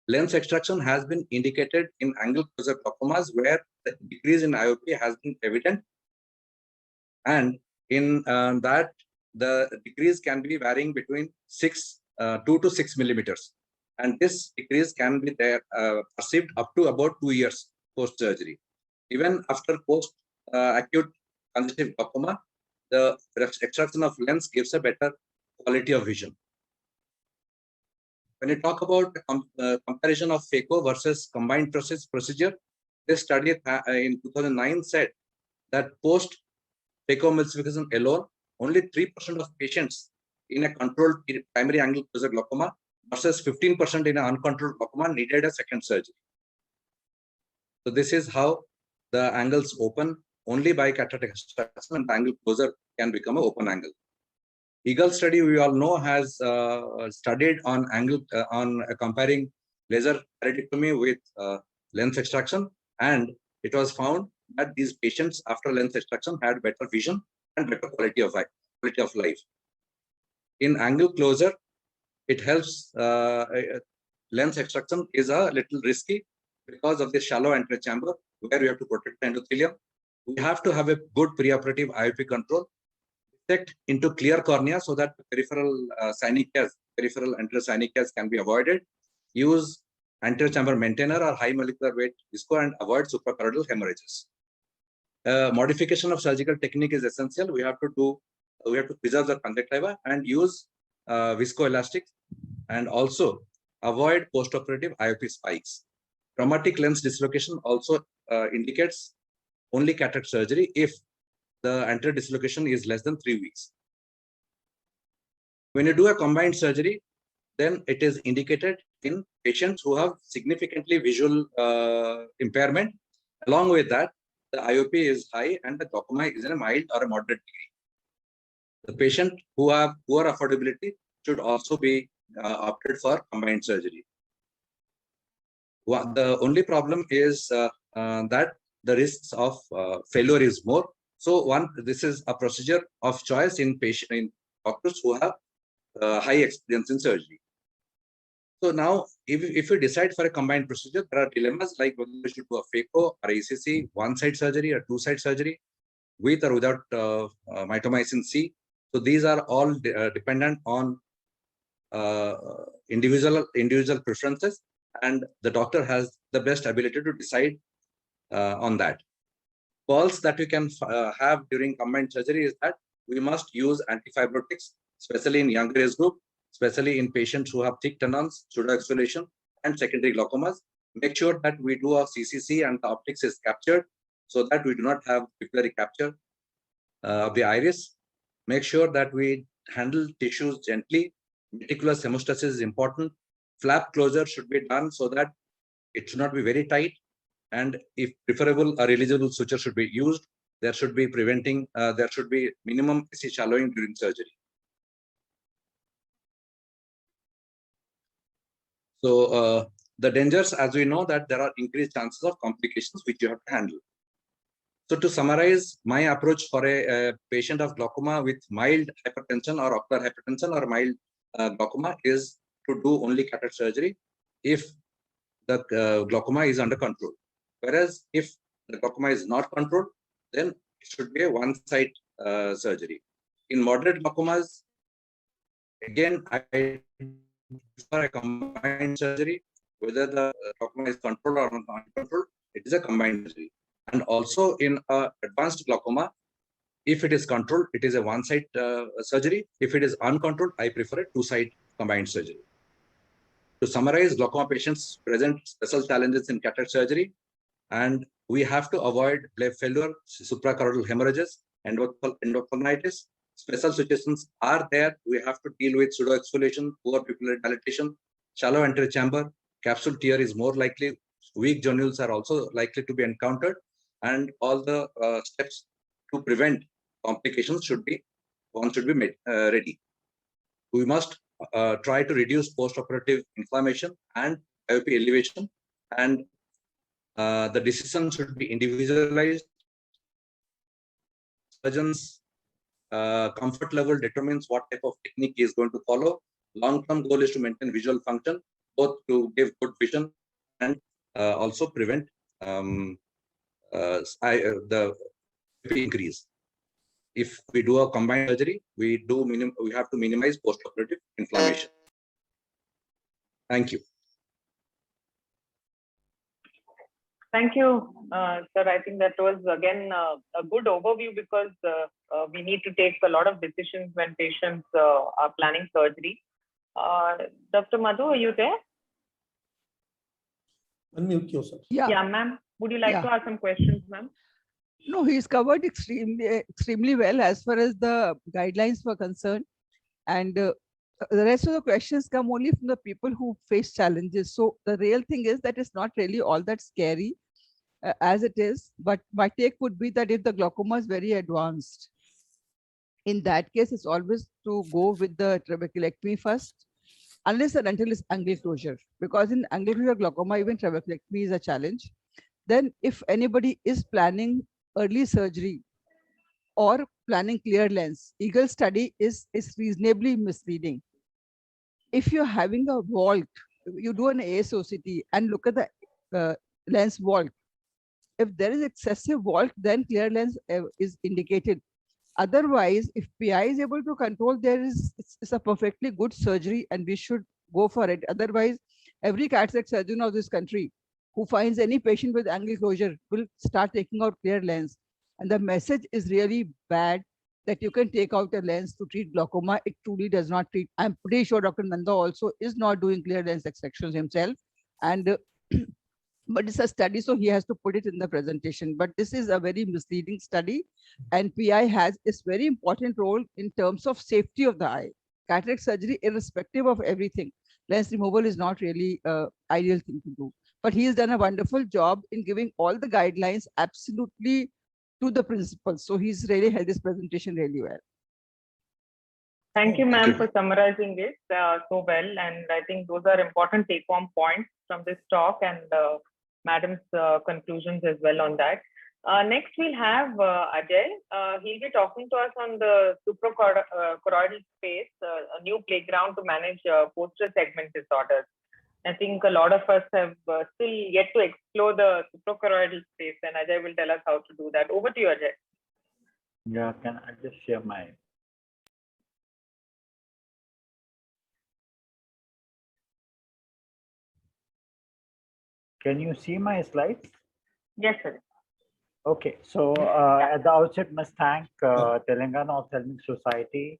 Lens extraction has been indicated in angle closure glaucomas where the decrease in IOP has been evident, and in that the decrease can be varying between 2 to 6 millimeters, and this decrease can be there perceived up to about 2 years post surgery. Even after post acute congestive glaucoma, the extraction of lens gives a better quality of vision. When you talk about the comparison of phaco versus combined procedure, this study in 2009 said that post phacoemulsification alone, only 3% of patients in a controlled primary angle closure glaucoma versus 15% in an uncontrolled glaucoma needed a second surgery. So this is how the angles open only by cataract extraction, and the angle closure can become an open angle. Eagle study, we all know, has studied on angle comparing laser keratectomy with lens extraction, and it was found that these patients after lens extraction had better vision and better quality of life. In angle closure, it helps. Lens extraction is a little risky because of the shallow anterior chamber where we have to protect the endothelium. We have to have a good preoperative IOP control, detect into clear cornea so that peripheral peripheral anterior synechias can be avoided. Use anterior chamber maintainer or high molecular weight visco and avoid suprachoroidal hemorrhages. Modification of surgical technique is essential. We have to preserve the conjunctiva and use viscoelastics, and also avoid postoperative IOP spikes. Traumatic lens dislocation also indicates only cataract surgery if the anterior dislocation is less than 3 weeks. When you do a combined surgery, then it is indicated in patients who have significantly visual impairment. Along with that, the IOP is high and the glaucoma is in a mild or a moderate degree. The patient who have poor affordability should also be opted for combined surgery. The only problem is that the risks of failure is more. So this is a procedure of choice in doctors who have high experience in surgery. So now, if you decide for a combined procedure, there are dilemmas like whether you should do a phaco or ACC, one-side surgery or two-side surgery, with or without mitomycin C. So these are all dependent on individual preferences, and the doctor has the best ability to decide on that. Pearls that we can have during combined surgery is that we must use antifibrotics, especially in younger age group, especially in patients who have thick tendons, pseudoexfoliation, and secondary glaucomas. Make sure that we do a CCC and the optics is captured so that we do not have pupillary capture of the iris. make sure that we handle tissues gently. Meticulous hemostasis is important. Flap closure should be done so that it should not be very tight. And if preferable, a releasable suture should be used. There should be there should be minimum SC shallowing during surgery. So the dangers, as we know, that there are increased chances of complications which you have to handle. So to summarize, my approach for a patient of glaucoma with mild hypertension or ocular hypertension or mild glaucoma is to do only cataract surgery if the glaucoma is under control. Whereas if the glaucoma is not controlled, then it should be a one-side surgery. In moderate glaucomas, again, I prefer a combined surgery. Whether the glaucoma is controlled or not controlled, it is a combined surgery. And also in advanced glaucoma, if it is controlled, it is a one-side surgery. If it is uncontrolled, I prefer a two-side combined surgery. To summarize, glaucoma patients present special challenges in cataract surgery, and we have to avoid bleb failure, suprachoroidal hemorrhages, endophthalmitis. Special situations are there. We have to deal with pseudoexfoliation, poor pupillary dilatation, shallow anterior chamber, capsule tear is more likely. Weak zonules are also likely to be encountered, and all the steps to prevent complications should be made ready. We must try to reduce post-operative inflammation and IOP elevation, and the decision should be individualized. Surgeons' comfort level determines what type of technique he is going to follow. Long-term goal is to maintain visual function, both to give good vision and also prevent the increase. If we do a combined surgery, we have to minimize post-operative inflammation. Thank you. Thank you, sir. I think that was again a good overview because we need to take a lot of decisions when patients are planning surgery. Dr. Madhu, are you there? Unmute yourself. Yeah, ma'am. Would you like to ask some questions, ma'am? No, he's covered extremely well as far as the guidelines were concerned. And the rest of the questions come only from the people who face challenges. So the real thing is that it's not really all that scary as it is. But my take would be that if the glaucoma is very advanced, in that case, it's always to go with the trabeculectomy first, unless and until it's angle closure. Because in angle closure glaucoma, even trabeculectomy is a challenge. Then if anybody is planning early surgery or planning clear lens, Eagle study is reasonably misleading. If you're having a vault, you do an ASOCT and look at the lens vault. If there is excessive vault, then clear lens is indicated. Otherwise, if PI is able to control, it's a perfectly good surgery and we should go for it. Otherwise, every cataract surgeon of this country who finds any patient with angle closure will start taking out clear lens. And the message is really bad that you can take out a lens to treat glaucoma. It truly does not treat. I'm pretty sure Dr. Nanda also is not doing clear lens extractions himself. And but it's a study, so he has to put it in the presentation. But this is a very misleading study, and PI has its very important role in terms of safety of the eye. Cataract surgery, irrespective of everything, lens removal is not really an ideal thing to do. But he has done a wonderful job in giving all the guidelines absolutely to the principles. So he's really held this presentation really well. Thank you, ma'am, for summarizing it so well. And I think those are important take-home points from this talk and madam's conclusions as well on that. Next, we'll have Ajay. He'll be talking to us on the suprachoroidal space, a new playground to manage posterior segment disorders. I think a lot of us have still yet to explore the suprachoroidal space, and Ajay will tell us how to do that. Over to you, Ajay. Yeah, can I just share my... Can you see my slides? Yes, sir. Okay, so at the outset, must thank Telangana Ophthalmic Society,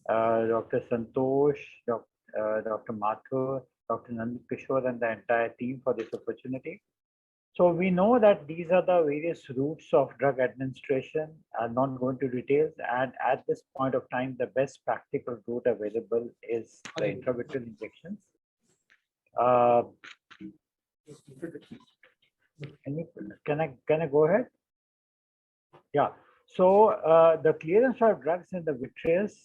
Dr. Santosh, Dr. Mathur, Dr. Nand Kishore, and the entire team for this opportunity. So we know that these are the various routes of drug administration. I'm not going to details. And at this point of time, the best practical route available is the intravitreal injections. Can I go ahead? Yeah. So the clearance of drugs in the vitreous,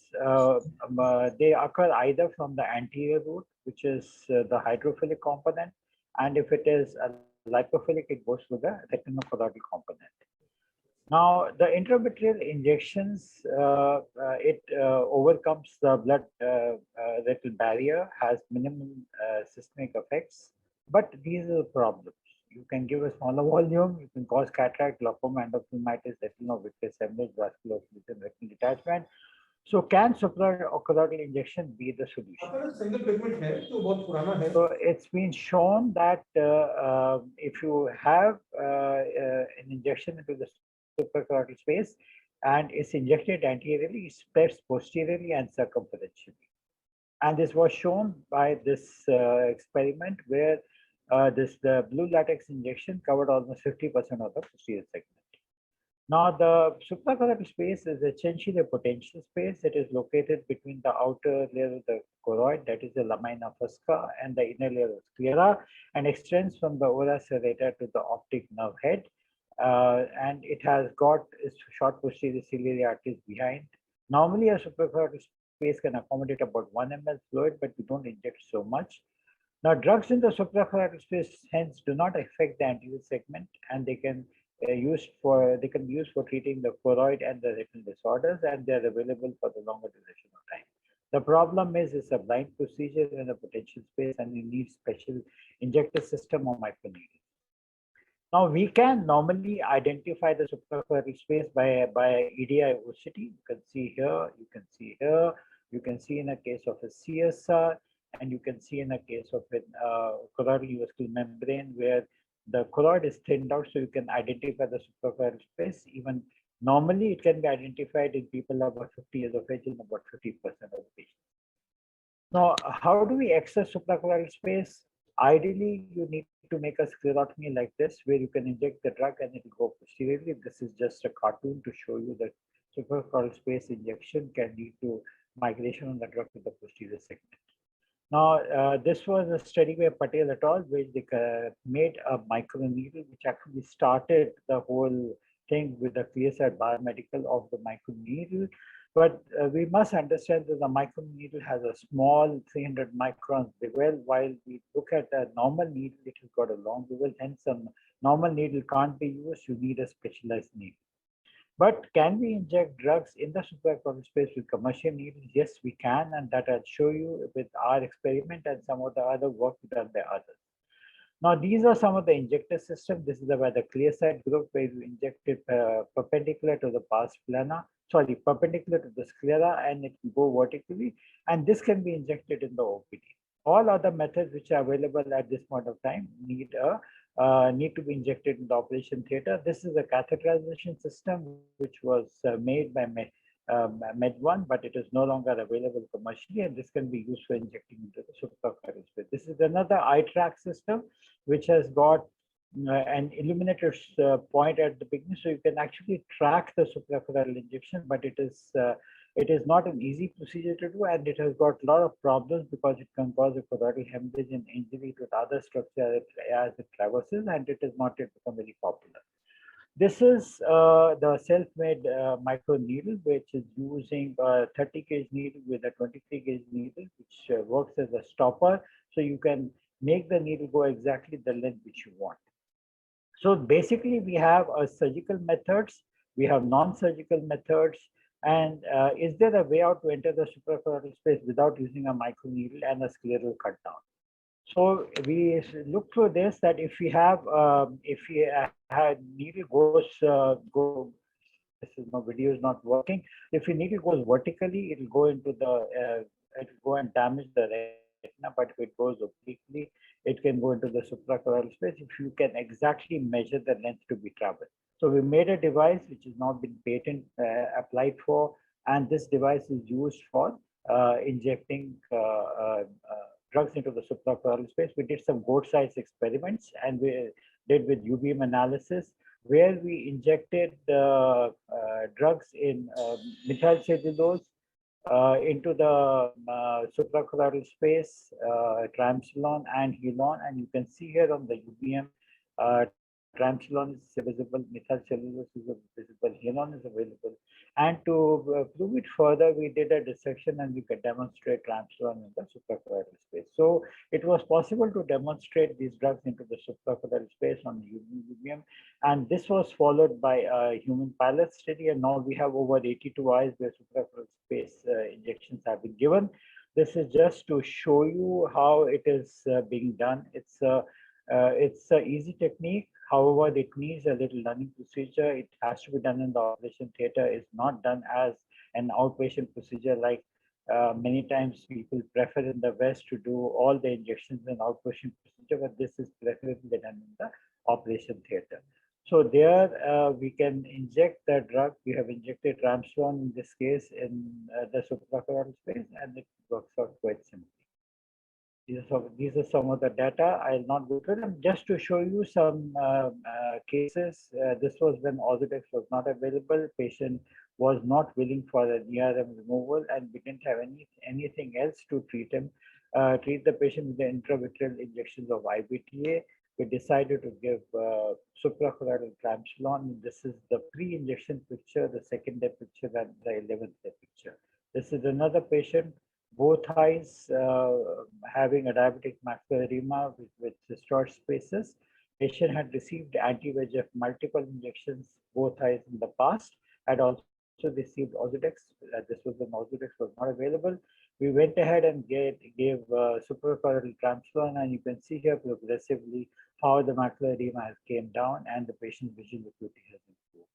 they occur either from the anterior route, which is the hydrophilic component, and if it is a lipophilic, it goes to the retinochoroidal component. Now, the intravitreal injections, it overcomes the blood retinal barrier, has minimum systemic effects, but these are the problems. You can give a smaller volume, you can cause cataract, glaucoma, endophthalmitis, retinal-vitreous hemorrhage, vascular occlusion, retinal detachment. So, can supraocular injection be the solution? So, it's been shown that if you have an injection into the supraocular space and it's injected anteriorly, it spreads posteriorly and circumferentially. And this was shown by this experiment where the blue latex injection covered almost 50% of the posterior segment. Now, the supraocular space is essentially a potential space. It is located between the outer layer of the choroid, that is the lamina fusca, and the inner layer of sclera, and extends from the ora serrata to the optic nerve head. And it has got short posterior ciliary arteries behind. Normally, a supraocular space can accommodate about 1 ml fluid, but we don't inject so much. Now, drugs in the supraocular space hence do not affect the anterior segment, and they can be used for treating the choroid and the retinal disorders, and they are available for the longer duration of time. The problem is it's a blind procedure in a potential space, and you need special injector system or microneedle. Now, we can normally identify the supraocular space by EDI OCT. You can see here, you can see here, you can see in a case of a CSR, and you can see in a case of a choroidal vascular membrane where the choroid is thinned out, so you can identify the supraocular space. Even normally, it can be identified in people about 50 years of age in about 50% of the patients. Now, how do we access supraocular space? Ideally, you need to make a sclerotomy like this, where you can inject the drug and it will go posteriorly. This is just a cartoon to show you that supraocular space injection can lead to migration of the drug to the posterior segment. Now, this was a study by Patel et al., where they made a microneedle, which actually started the whole thing with the Clearside Biomedical of the microneedle. But we must understand that the microneedle has a small 300 microns bevel, while we look at a normal needle, it has got a long bevel. Hence, a normal needle can't be used. You need a specialized needle. But can we inject drugs in the supraocular space with commercial needles? Yes, we can, and that I'll show you with our experiment and some of the other work done by others. Now, these are some of the injector systems. This is by the Clearside group, where you inject it perpendicular to the pars plana, perpendicular to the sclera, and it can go vertically. And this can be injected in the OPD. All other methods which are available at this point of time need to be injected in the operation theater. This is a catheterization system which was made by Med1, but it is no longer available commercially, and this can be used for injecting into the supraocular space. This is another eye track system which has got an illuminated point at the beginning, so you can actually track the supraocular injection, but it is not an easy procedure to do, and it has got a lot of problems because it can cause a choroidal hemorrhage and injury to the other structure as it traverses, and it has not yet become very popular. This is the self-made micro needle, which is using a 30 gauge needle with a 23 gauge needle, which works as a stopper. So you can make the needle go exactly the length which you want. So basically, we have surgical methods, we have non-surgical methods, and is there a way out to enter the supraocular space without using a microneedle and a scleral cut down? So we look through this, that if we have needle goes no video is not working. If your needle goes vertically, it will go into the it will go and damage the retina. But if it goes obliquely, it can go into the supraocular space if you can exactly measure the length to be traveled. So we made a device which has now been patent applied for, and this device is used for injecting drugs into the supraocular space. We did some goat size experiments, and did with UBM analysis, where we injected drugs in methyl cellulose into the suprachoroidal space, triamcinolone and Helon, and you can see here on the UBM, triamcinolone is visible, methyl cellulose is visible, Helon is available. And to prove it further, we did a dissection and we could demonstrate triamcinolone in the suprachoroidal space. So it was possible to demonstrate these drugs into the suprachoroidal space on the UBM, and this was followed by a human pilot study, and now we have over 82 eyes where suprachoroidal space injections have been given. This is just to show you how it is being done. It's an easy technique. However, it needs a little learning procedure. It has to be done in the operation theater. It's not done as an outpatient procedure like many times people prefer in the West to do all the injections in outpatient procedure, but this is preferably done in the operation theater. So there we can inject the drug. We have injected triamcinolone in this case in the suprachoroidal space, and it works out quite simply. These are some of the data. I'll not go through them. Just to show you some cases, this was when Ozurdex was not available. Patient was not willing for a NERM removal, and we didn't have anything else to treat him. Treat the patient with the intravitreal injections of IBTA. We decided to give suprachoroidal triamcinolone. This is the pre-injection picture, the second-day picture, and the 11th-day picture. This is another patient, both eyes having a diabetic macular edema with cystoid spaces. Patient had received anti-VEGF multiple injections, both eyes in the past, had also received Ozurdex. This was when Ozurdex was not available. We went ahead and gave suprachoroidal triamcinolone, and you can see here progressively how the macular edema has came down and the patient's visual acuity has improved.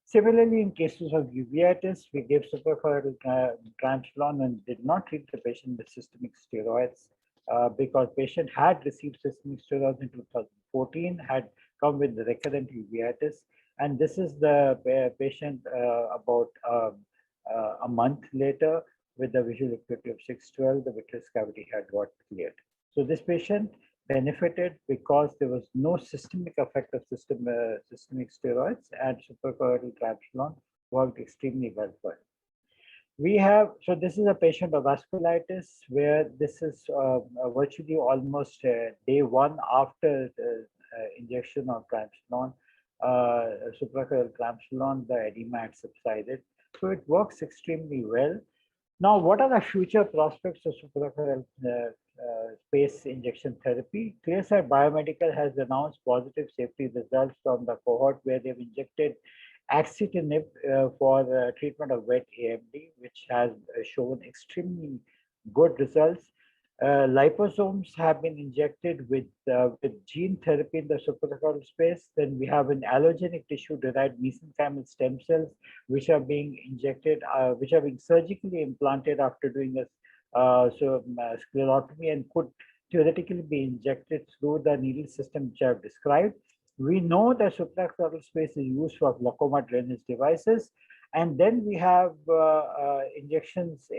Similarly, in cases of uveitis, we gave suprachoroidal triamcinolone and did not treat the patient with systemic steroids because patient had received systemic steroids in 2014, had come with the recurrent uveitis, and this is the patient about a month later with the visual acuity of 612, the vitreous cavity had got cleared. So this patient benefited because there was no systemic effect of systemic steroids, and suprachoroidal triamcinolone worked extremely well for him. We have, so this is a patient of vasculitis where this is virtually almost day one after the injection of triamcinolone, suprachoroidal triamcinolone, the edema had subsided. So it works extremely well. Now, what are the future prospects of suprachoroidal space injection therapy? Clearside Biomedical has announced positive safety results from the cohort where they've injected axitinib for treatment of wet AMD, which has shown extremely good results. Liposomes have been injected with gene therapy in the suprachoroidal space. Then we have an allogenic tissue-derived mesenchymal stem cells, which are being injected, which are being surgically implanted after doing a sclerotomy and could theoretically be injected through the needle system which I have described. We know that suprachoroidal space is used for glaucoma drainage devices. And then we have injections,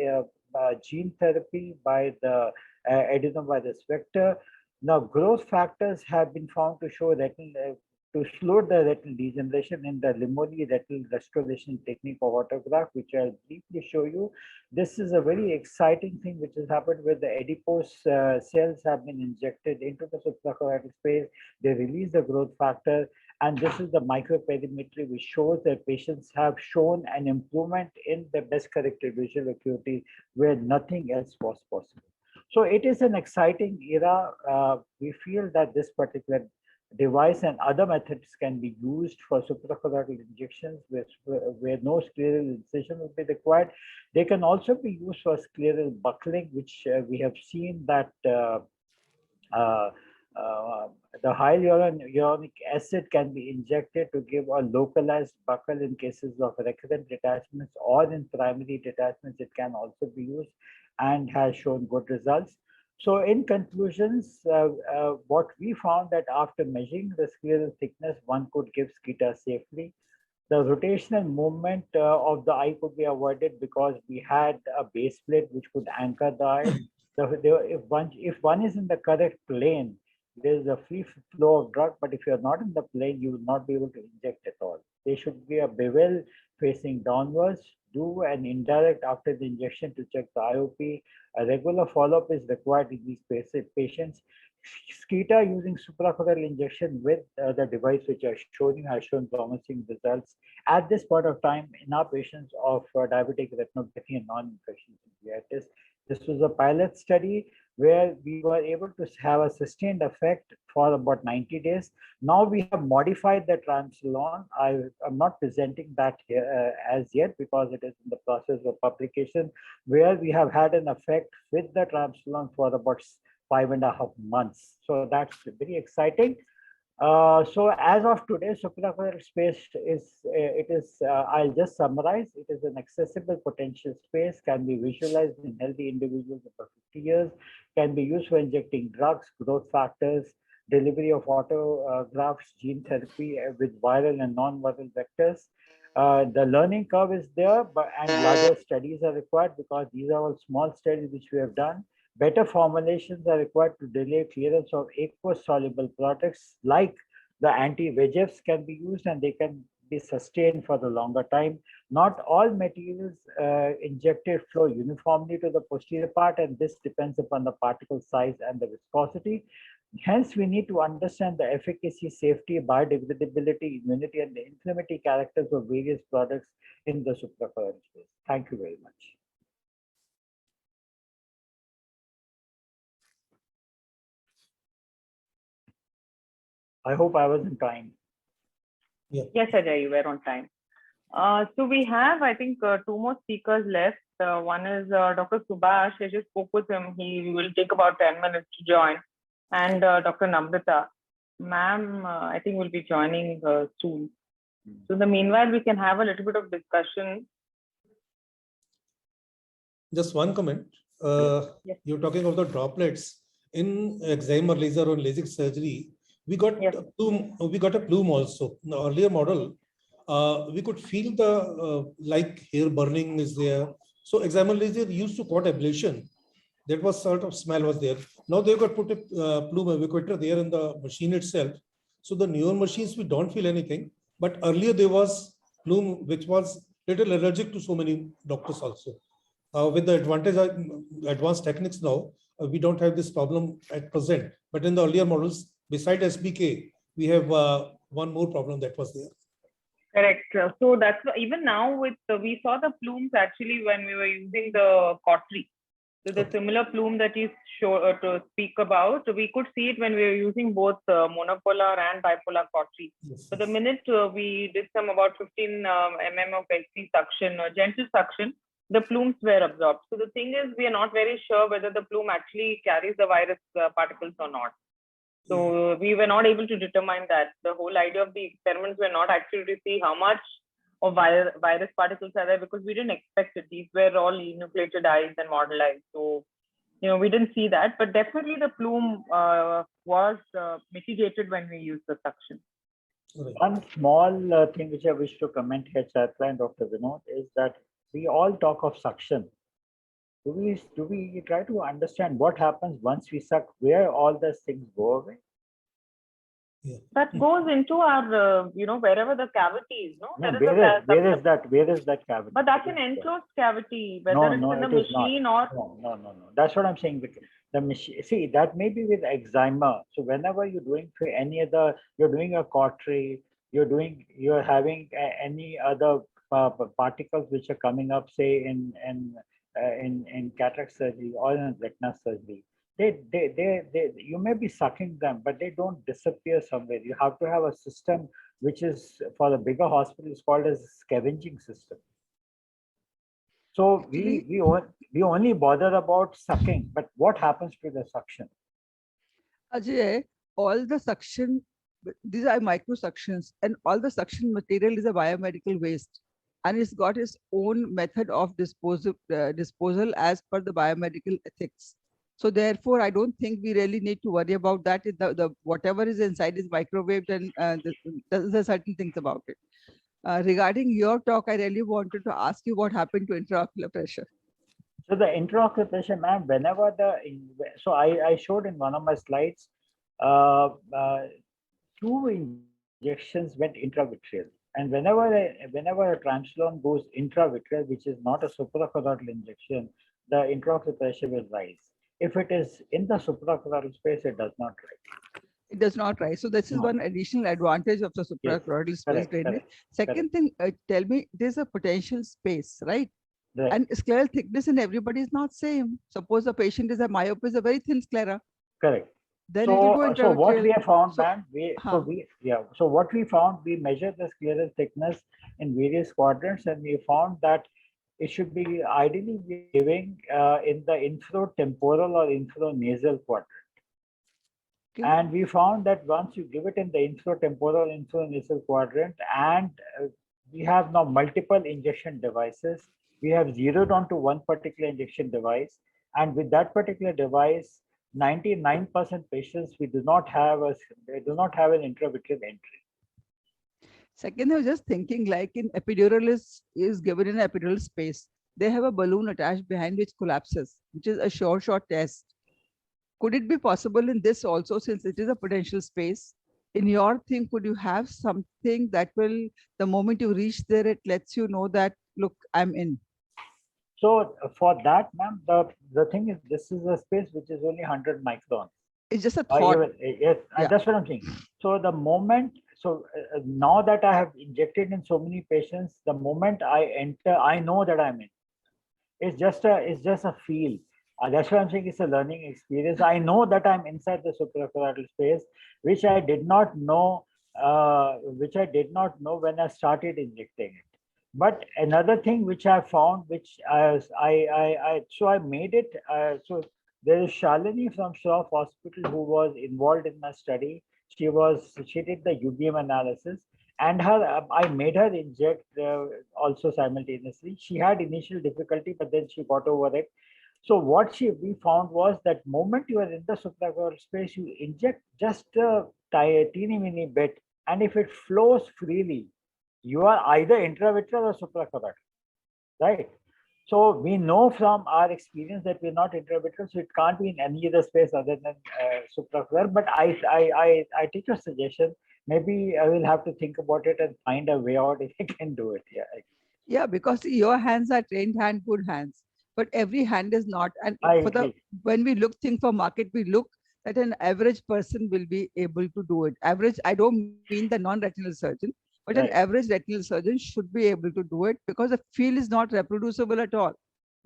gene therapy by the adenovirus vector. Now, growth factors have been found to show retinal, to slow the retinal degeneration in the Limoli retinal restoration technique of autograph, which I'll briefly show you. This is a very exciting thing which has happened where the adipose cells have been injected into the suprachoroidal space. They release the growth factor, and this is the microperimetry, which shows that patients have shown an improvement in the best corrected visual acuity where nothing else was possible. So it is an exciting era. We feel that this particular device and other methods can be used for suprachoroidal injections where no scleral incision will be required. They can also be used for scleral buckling, which we have seen that the hyaluronic acid can be injected to give a localized buckle in cases of recurrent detachments, or in primary detachments it can also be used and has shown good results. So in conclusions, what we found that after measuring the scleral thickness, one could give SCITA safely. The rotational movement of the eye could be avoided because we had a base plate which could anchor the eye. If one is in the correct plane, There's a free flow of drug, but if you're not in the plane, you will not be able to inject at all. There should be a bevel facing downwards. Do an indirect after the injection to check the IOP. A regular follow-up is required in these patients. SCITA using suprachoroidal injection with the device which are showing has shown promising results at this point of time in our patients of diabetic retinopathy and non-infectious uveitis. This was a pilot study where we were able to have a sustained effect for about 90 days. Now we have modified the Triamcinolone. I'm not presenting that here as yet because it is in the process of publication, where we have had an effect with the Triamcinolone for about 5.5 months. So that's very exciting. So as of today, suprachoroidal space I'll just summarize. It is an accessible potential space, can be visualized in healthy individuals above 50 years, can be used for injecting drugs, growth factors, delivery of autografts, gene therapy with viral and non-viral vectors. The learning curve is there, and larger studies are required because these are all small studies which we have done. Better formulations are required to delay clearance of aqueous soluble products like the anti-VEGFs can be used and they can be sustained for the longer time. Not all materials injected flow uniformly to the posterior part, and this depends upon the particle size and the viscosity. Hence, we need to understand the efficacy, safety, biodegradability, immunity, and the inflammatory characters of various products in the suprachoroidal space. Thank you very much. I hope I was in time. Yeah. Yes, Ajay, you were on time. So we have, I think, two more speakers left. One is Dr. Subhash. I just spoke with him. He will take about 10 minutes to join. And Dr. Namrata. Ma'am, I think will be joining soon. So in the meanwhile, we can have a little bit of discussion. Just one comment. Yes. You're talking of the droplets. In excimer laser or LASIK surgery, we got a plume also. In the earlier model, we could feel the like hair burning is there. So excimer laser used to caught ablation. That was sort of smell was there. Now they've got put a plume evacuator there in the machine itself. So the newer machines, we don't feel anything. But earlier there was plume, which was little allergic to so many doctors also. With the advanced techniques now, we don't have this problem at present. But in the earlier models, beside SBK, we have one more problem that was there. Correct. So that's even now with we saw the plumes actually when we were using the cautery. So the similar plume that you show to speak about, we could see it when we were using both monopolar and bipolar cautery. Yes, so the minute we did some about 15 mm of XC suction or gentle suction, the plumes were absorbed. So the thing is, we are not very sure whether the plume actually carries the virus particles or not. So we were not able to determine that. The whole idea of the experiments were not actually to see how much of virus particles are there, because we didn't expect it. These were all enucleated eyes and model eyes. So, we didn't see that, but definitely the plume was mitigated when we used the suction. One small thing which I wish to comment here, Chaitra and Dr. Vinod, is that we all talk of suction. Do we try to understand what happens once we suck, where all those things go away? Yeah. That goes into our, wherever the cavity is, no? No, where is that cavity? But that's an enclosed cavity, whether it's in the machine or... No. That's what I'm saying. The machine, see, that may be with excimer. So whenever you're doing any other, you're doing a cautery, you're having any other particles which are coming up, say in cataract surgery or in retina surgery. You may be sucking them, but they don't disappear somewhere. You have to have a system which is, for the bigger hospitals, called as a scavenging system. So we only bother about sucking, but what happens to the suction? Ajay, all the suction, these are micro suctions, and all the suction material is a biomedical waste. And it's got its own method of disposal as per the biomedical ethics. So therefore, I don't think we really need to worry about that. The whatever is inside is microwaved, and there's certain things about it. Regarding your talk, I really wanted to ask you what happened to intraocular pressure. So the intraocular pressure, ma'am, whenever so I showed in one of my slides, 2 injections went intravitreal. And whenever a triamcinolone goes intravitreal, which is not a suprachoroidal injection, the intraocular pressure will rise. If it is in the suprachoroidal space, it does not rise. It does not rise. So this is No. one additional advantage of the Yes, suprachoroidal space correct, drainage. correct, Second thing, tell me, there's a potential space, right? right. And scleral thickness in everybody is not same. Suppose the patient is a myope, is a very thin sclera. Correct. Then it will go So what we intravitreal. have found, So- ma'am, so what we found, we measured the scleral thickness in various quadrants, and we found that it should be ideally giving in the infratemporal or infranasal quadrant. Okay. And we found that once you give it in the infratemporal, infranasal quadrant, and we have now multiple injection devices, we have zeroed onto one particular injection device, and with that particular device, 99% patients they do not have an intravitreal entry. Second, I was just thinking, like in epidural is given in epidural space. They have a balloon attached behind which collapses, which is a short test. Could it be possible in this also, since it is a potential space? In your thing, could you have something that will, the moment you reach there, it lets you know that, look, I'm in. So for that, ma'am, the thing is, this is a space which is only 100 microns. It's just a thought. Yes, Yeah. that's what I'm saying. So the moment, now that I have injected in so many patients, the moment I enter, I know that I'm in. It's just a feel. That's what I'm saying. It's a learning experience. I know that I'm inside the suprachoroidal space, which I did not know. When I started injecting it. But another thing which I found, which I made it. So there is Shalini from Shroff Hospital who was involved in my study. She did the UBM analysis, and I made her inject also simultaneously. She had initial difficulty, but then she got over it. So what we found was that moment you are in the suprachoroidal space, you inject just a teeny bit, and if it flows freely, you are either intravitreal or suprachoroidal, right? So we know from our experience that we're not intravitreal, so it can't be in any other space other than suprachoroidal. But I take your suggestion. Maybe I will have to think about it and find a way out if I can do it. Yeah. Yeah, because your hands are trained hand, good hands, but every hand is not. And when we think for market, we look that an average person will be able to do it. Average, I don't mean the non-retinal surgeon, but an average retinal surgeon should be able to do it because the field is not reproducible at all.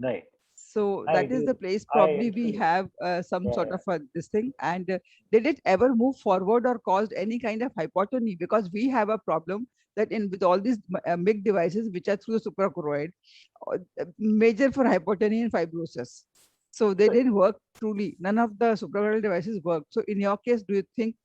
Right. So that is the place probably we have some sort of this thing. And did it ever move forward or caused any kind of hypotony? Because we have a problem that with all these MIG devices, which are through the suprachoroid, major for hypotony and fibrosis. So they didn't work truly. None of the suprachoroidal devices worked. So in your case, do you think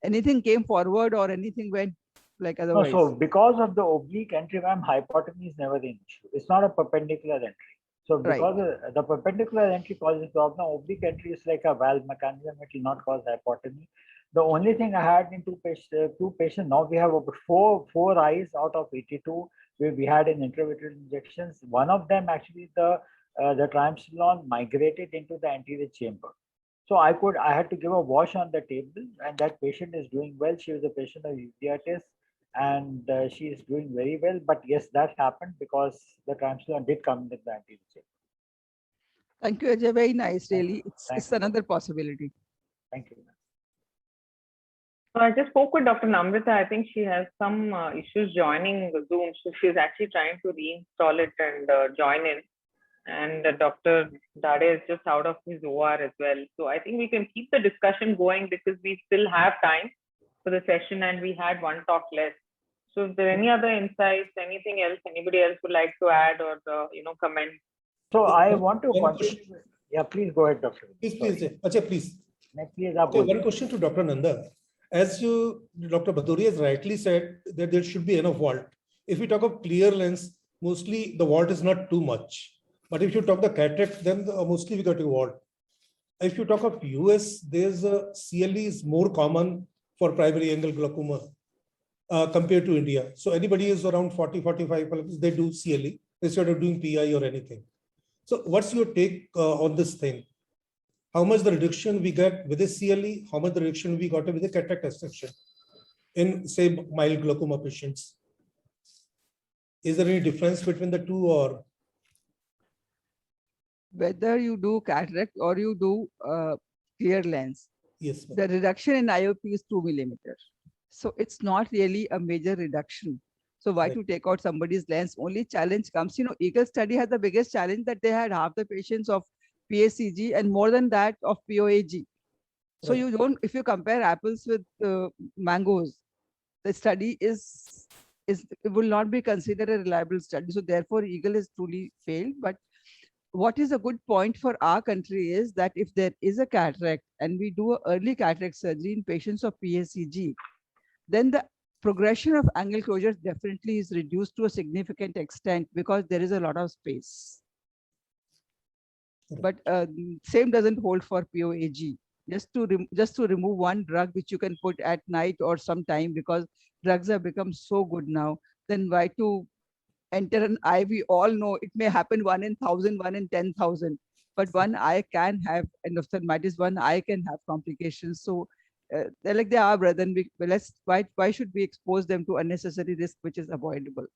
anything came forward or anything went like otherwise? No, so because of the oblique entry, ma'am, hypotony is never the issue. It's not a perpendicular entry. So because the perpendicular entry causes problem, oblique entry is like a valve mechanism. It will not cause hypotony. The only thing I had in two patients, now we have over four eyes out of 82 where we had in intravitreal injections. One of them actually the triamcinolone migrated into the anterior chamber. So I had to give a wash on the table, and that patient is doing well. She was a patient of uveitis, and she is doing very well. But yes, that happened because the triamcinolone did come into the anterior chamber. Thank you, Ajay. Very nice, really. It's another possibility. Thank you. So I just spoke with Dr. Namrata. I think she has some issues joining Zoom. So she's actually trying to reinstall it and join in. And Dr. Dade is just out of his OR as well. So I think we can keep the discussion going because we still have time for the session and we had one talk less. So if there are any other insights, anything else, anybody else would like to add or comment? So I want to continue. Yeah, please go ahead, Dr. Please. Ajay, please. Please, okay, one question to Dr. Nanda. As Dr. Bhadoria has rightly said that there should be enough vault. If we talk of clear lens, mostly the vault is not too much. But if you talk the cataract, then mostly we got a vault. If you talk of US, there's a CLE is more common for primary angle glaucoma compared to India. So anybody is around 40, 45, they do CLE instead of doing PI or anything. So what's your take on this thing? how much the reduction we get with a CLE, how much the reduction we got with a cataract extraction in, say, mild glaucoma patients? Is there any difference between the two, or? Whether you do cataract or you do clear lens, Yes, ma'am. the reduction in IOP is 2 millimeters. So it's not really a major reduction. So why Right. to take out somebody's lens? Only challenge comes, Eagle study had the biggest challenge that they had half the patients of PACG and more than that of POAG. So Right. you don't, if you compare apples with mangoes, the study it will not be considered a reliable study. So therefore Eagle has truly failed. But what is a good point for our country is that if there is a cataract and we do an early cataract surgery in patients of PACG, then the progression of angle closure definitely is reduced to a significant extent because there is a lot of space. But same doesn't hold for POAG. Just to remove one drug which you can put at night or sometime, because drugs have become so good now, then why to enter an eye? We all know it may happen 1 in 1,000, 1 in 10,000, but one eye can have endophthalmitis, one eye can have complications. So they're like they are, brethren. Why should we expose them to unnecessary risk which is avoidable?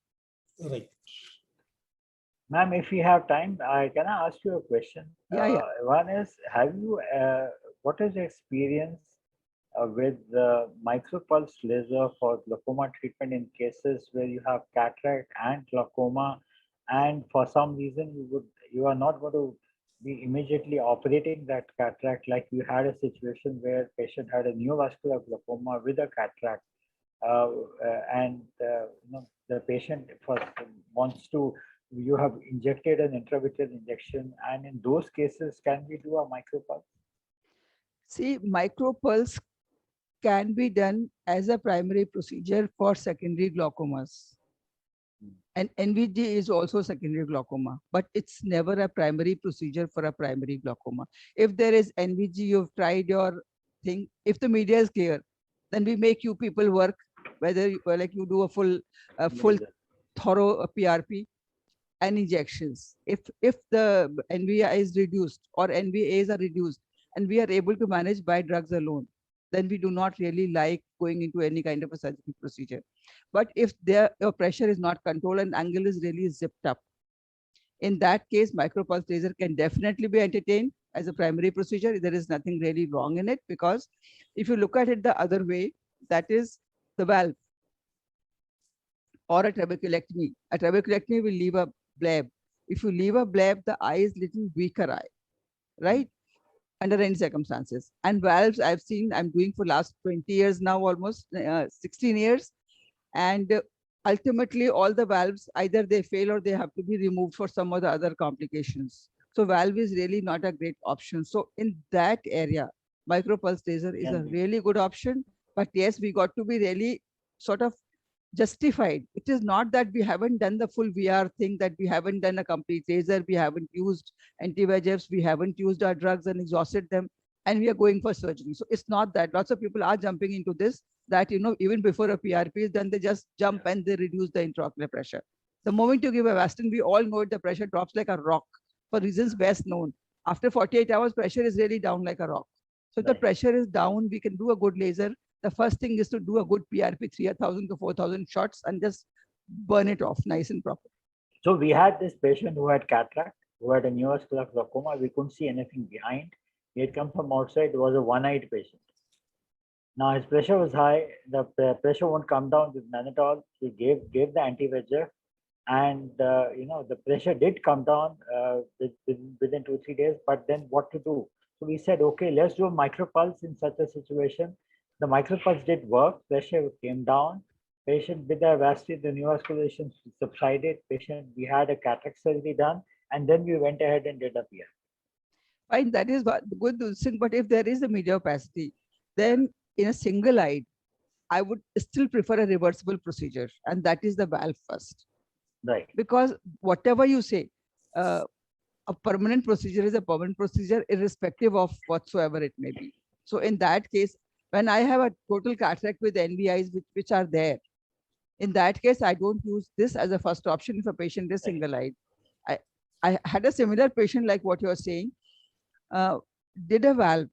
Right. Ma'am, if you have time, can I ask you a question? Yeah. One is, what is your experience with the micropulse laser for glaucoma treatment in cases where you have cataract and glaucoma, and for some reason you are not going to be immediately operating that cataract, like you had a situation where patient had a neovascular glaucoma with a cataract, and the patient first wants to, you have injected an intravitreal injection, and in those cases, can we do a micropulse? See, micropulse can be done as a primary procedure for secondary glaucomas. And NVG is also secondary glaucoma, but it's never a primary procedure for a primary glaucoma. If there is NVG, you've tried your thing. If the media is clear, then we make you people work, whether you do a full thorough PRP and injections. If the NVI is reduced or NVAs are reduced and we are able to manage by drugs alone, then we do not really like going into any kind of a surgical procedure. But if your pressure is not controlled and angle is really zipped up, in that case, micropulse laser can definitely be entertained as a primary procedure. There is nothing really wrong in it, because if you look at it the other way, that is the valve or a trabeculectomy. A trabeculectomy will leave a bleb. If you leave a bleb, the eye is little weaker eye, right? Under any circumstances. And valves I've seen, I'm doing for last 20 years now, almost 16 years. And ultimately all the valves, either they fail or they have to be removed for some of the other complications. So valve is really not a great option. So in that area, micropulse laser is a really good option. But yes, we got to be really sort of justified. It is not that we haven't done the full VR thing, that we haven't done a complete laser, we haven't used anti-VEGFs, we haven't used our drugs and exhausted them, and we are going for surgery. So it's not that. Lots of people are jumping into this, that, even before a PRP is done, they just jump and they reduce the intraocular pressure. The moment you give Avastin, we all know it, the pressure drops like a rock for reasons best known. After 48 hours, pressure is really down like a rock. So if the pressure is down, we can do a good laser. The first thing is to do a good PRP, 3,000 to 4,000 shots, and just burn it off nice and proper. So we had this patient who had cataract, who had a neovascular glaucoma. We couldn't see anything behind. He had come from outside. It was a one-eyed patient. Now his pressure was high. The pressure won't come down with mannitol. We gave the anti-VEGF, and the pressure did come down within 2-3 days. But then what to do? So we said, okay, let's do a micropulse in such a situation. The micropulse did work. Pressure came down. Patient with the Avastin, the neovascularization subsided. Patient, we had a cataract surgery done, and then we went ahead and did a PRP. Fine, that is good. But if there is a media opacity, then in a single eye, I would still prefer a reversible procedure, and that is the valve first. Right. Because whatever you say, a permanent procedure is a permanent procedure, irrespective of whatsoever it may be. So in that case, when I have a total cataract with NVIs which are there, in that case, I don't use this as a first option if a patient is single-eyed. I had a similar patient like what you're saying. did a valve.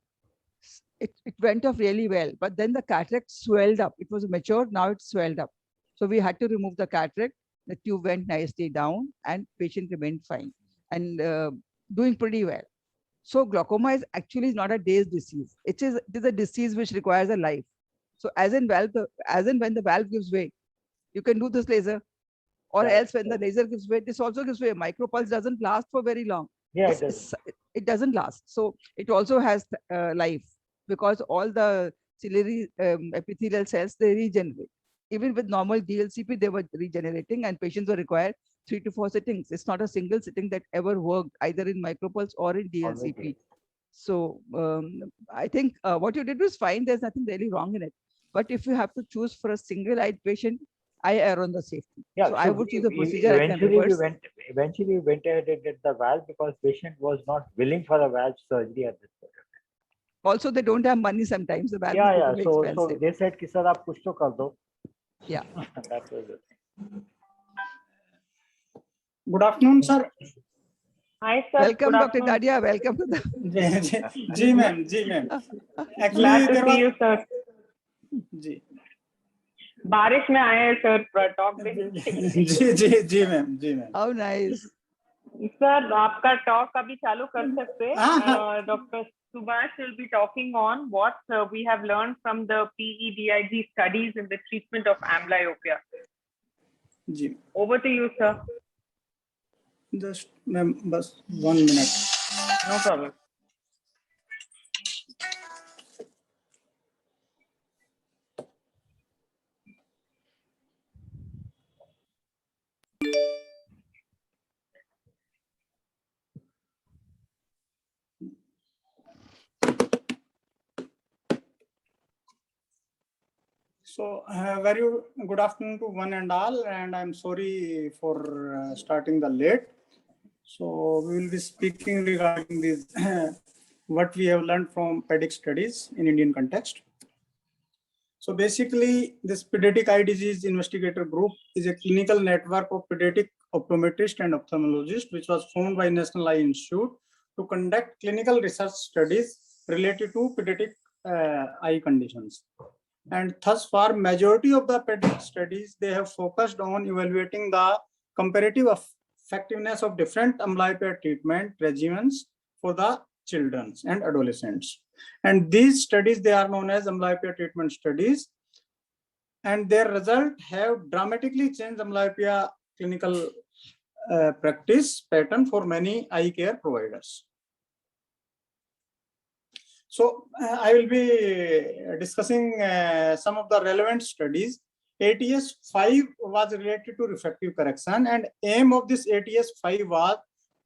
It went off really well, but then the cataract swelled up. It was mature, now it's swelled up. So we had to remove the cataract. The tube went nicely down and patient remained fine and doing pretty well. So glaucoma is actually not a day's disease. It is a disease which requires a life. So as and when the valve gives way, you can do this laser, or else when the laser gives way, this also gives way. Micropulse doesn't last for very long. Yeah, it doesn't last. So it also has life, because all the ciliary epithelial cells, they regenerate. Even with normal DLCP, they were regenerating, and patients were required 3 to 4 sittings. It's not a single sitting that ever worked either in micropulse or in DLCP. So I think what you did was fine. There's nothing really wrong in it. But if you have to choose for a single-eyed patient, I err on the safety. Yeah, so I would choose the procedure. Eventually, we went ahead and did the valve because patient was not willing for a valve surgery at this point. Also, they don't have money sometimes. The valve yeah. is So expensive. they said, "Ki sir, aap kuch to kar do." Yeah. That was it. Good afternoon, sir. Hi, sir. Welcome, Good Dr. afternoon. Dadia. Welcome to the. जी ma'am Glad to see you, sir. जी बारिश में आए हैं sir talk में. जी ma'am How nice. Sir आपका talk अभी चालू कर सकते हैं. हाँ. Dr. Subhash will be talking on what we have learned from the PEDIG studies in the treatment of amblyopia. जी Over to you, sir. Just ma'am बस 1 minute. No problem. So very good afternoon to one and all, and I'm sorry for starting the late. So we will be speaking regarding this what we have learned from PEDIC studies in Indian context. So basically, this pediatric eye disease investigator group is a clinical network of pediatric optometrists and ophthalmologists, which was formed by National Eye Institute to conduct clinical research studies related to pediatric eye conditions. And thus far, majority of the pediatric studies, they have focused on evaluating the comparative effectiveness of different amblyopia treatment regimens for the children and adolescents. And these studies, they are known as amblyopia treatment studies. And their result have dramatically changed amblyopia clinical practice pattern for many eye care providers. So I will be discussing some of the relevant studies. ATS-5 was related to refractive correction, and aim of this ATS-5 was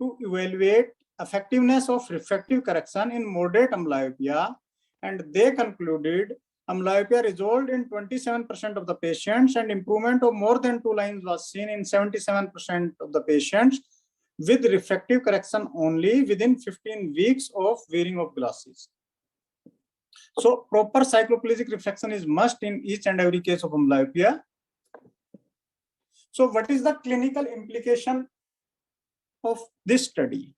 to evaluate effectiveness of refractive correction in moderate amblyopia, and they concluded amblyopia resolved in 27% of the patients, and improvement of more than 2 lines was seen in 77% of the patients with refractive correction only within 15 weeks of wearing of glasses. So proper cycloplegic refraction is must in each and every case of amblyopia. So what is the clinical implication of this study?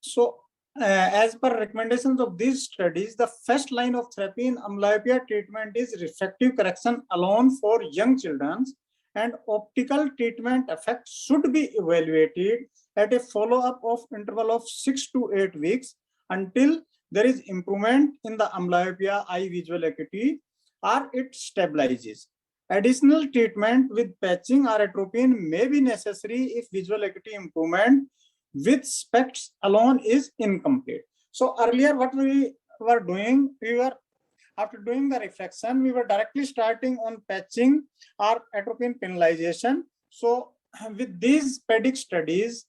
So as per recommendations of these studies, the first line of therapy in amblyopia treatment is refractive correction alone for young children, and optical treatment effect should be evaluated at a follow-up of interval of 6 to 8 weeks until there is improvement in the amblyopia eye visual acuity or it stabilizes. Additional treatment with patching or atropine may be necessary if visual acuity improvement with specs alone is incomplete. So earlier what we were doing, after doing the refraction, we were directly starting on patching or atropine penalization. So with these PEDIC studies,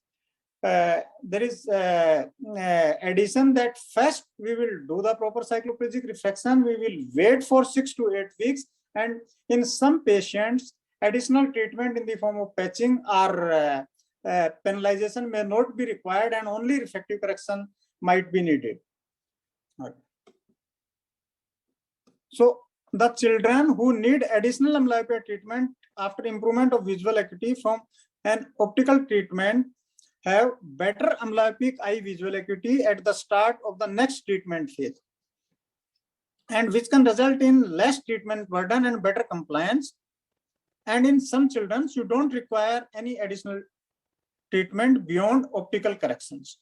there is addition that first we will do the proper cycloplegic refraction. We will wait for 6 to 8 weeks, and in some patients, additional treatment in the form of patching or penalization may not be required, and only refractive correction might be needed. Okay. So the children who need additional amblyopia treatment after improvement of visual acuity from an optical treatment have better amblyopic eye visual acuity at the start of the next treatment phase, and which can result in less treatment burden and better compliance. And in some children, you don't require any additional treatment beyond optical corrections.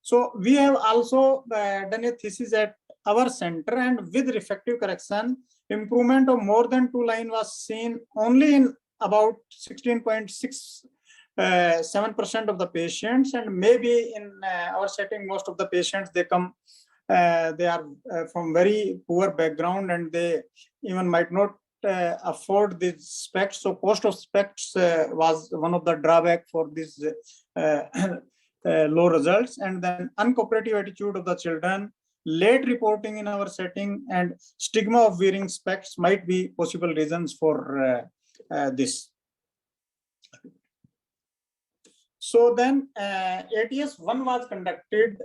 So we have also done a thesis at our center, and with refractive correction, improvement of more than 2 lines was seen only in about 16.67% of the patients, and maybe in our setting, most of the patients, they come, they are from very poor background, and they even might not afford these specs. So cost of specs was one of the drawback for this low results. And then uncooperative attitude of the children, late reporting in our setting, and stigma of wearing specs might be possible reasons for this. So then ATS-1 was conducted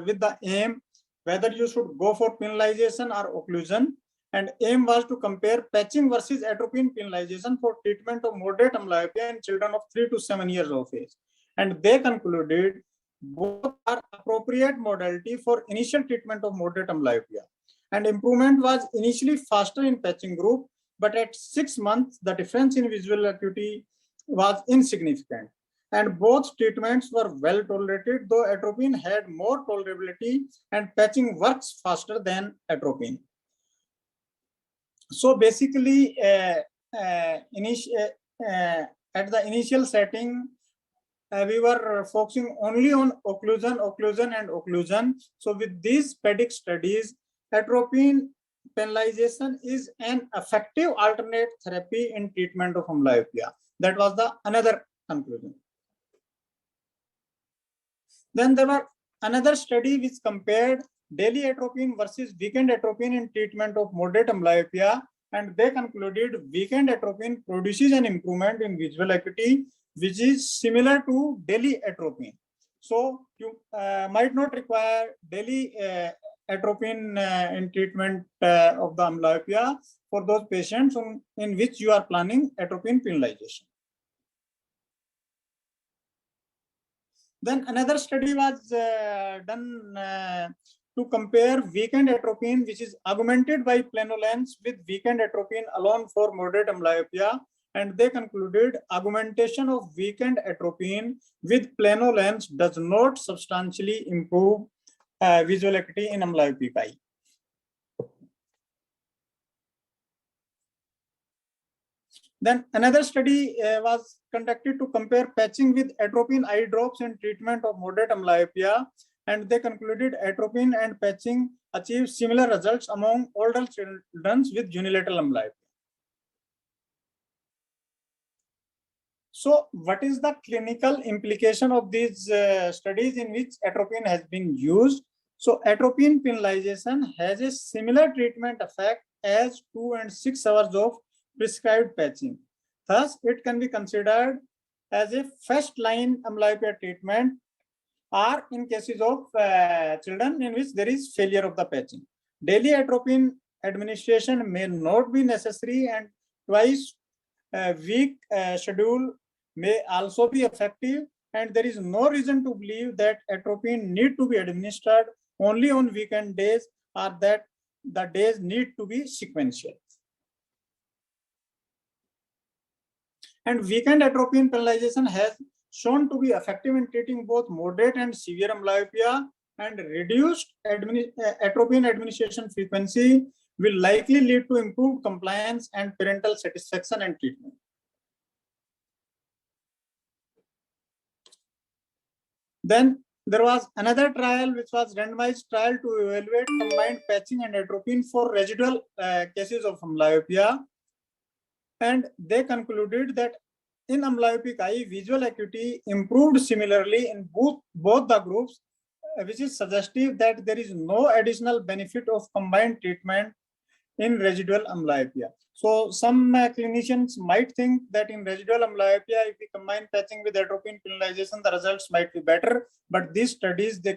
with the aim whether you should go for penalization or occlusion, and aim was to compare patching versus atropine penalization for treatment of moderate amblyopia in children of 3 to 7 years of age. And they concluded both are appropriate modality for initial treatment of moderate amblyopia. And improvement was initially faster in patching group, but at 6 months, the difference in visual acuity was insignificant. And both treatments were well tolerated, though atropine had more tolerability and patching works faster than atropine. So basically, at the initial setting, we were focusing only on occlusion. So with these PEDIC studies, atropine penalization is an effective alternate therapy in treatment of amblyopia. That was the another conclusion. Then there were another study which compared daily atropine versus weekend atropine in treatment of moderate amblyopia, and they concluded weekend atropine produces an improvement in visual acuity which is similar to daily atropine. So you might not require daily atropine in treatment of the amblyopia for those patients in which you are planning atropine penalization. Then another study was done to compare weekend atropine, which is augmented by plano lens, with weekend atropine alone for moderate amblyopia. And they concluded augmentation of weekend atropine with plano lens does not substantially improve visual acuity in amblyopic eye. Then another study was conducted to compare patching with atropine eye drops in treatment of moderate amblyopia, and they concluded atropine and patching achieve similar results among older children with unilateral amblyopia. So what is the clinical implication of these studies in which atropine has been used? So atropine penalization has a similar treatment effect as 2 and 6 hours of prescribed patching. Thus, it can be considered as a first-line amblyopia treatment, or in cases of children in which there is failure of the patching. Daily atropine administration may not be necessary, and twice a week schedule may also be effective, and there is no reason to believe that atropine need to be administered only on weekend days, or that the days need to be sequential. And weekend atropine penalization has shown to be effective in treating both moderate and severe amblyopia, and reduced atropine administration frequency will likely lead to improved compliance and parental satisfaction and treatment. Then there was another trial which was randomized trial to evaluate combined patching and atropine for residual cases of amblyopia. And they concluded that in amblyopic eye, visual acuity improved similarly in both the groups, which is suggestive that there is no additional benefit of combined treatment in residual amblyopia. So some clinicians might think that in residual amblyopia, if we combine patching with atropine penalization, the results might be better. But these studies, they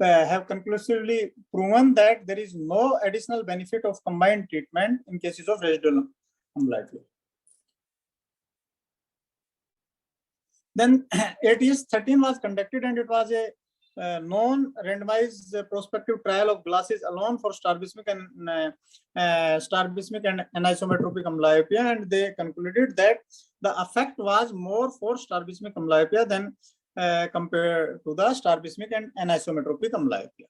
have conclusively proven that there is no additional benefit of combined treatment in cases of residual amblyopia. Then ATS 13 was conducted, and it was a non-randomized prospective trial of glasses alone for strabismic and anisometropic amblyopia, and they concluded that the effect was more for strabismic amblyopia than compared to the strabismic and anisometropic amblyopia.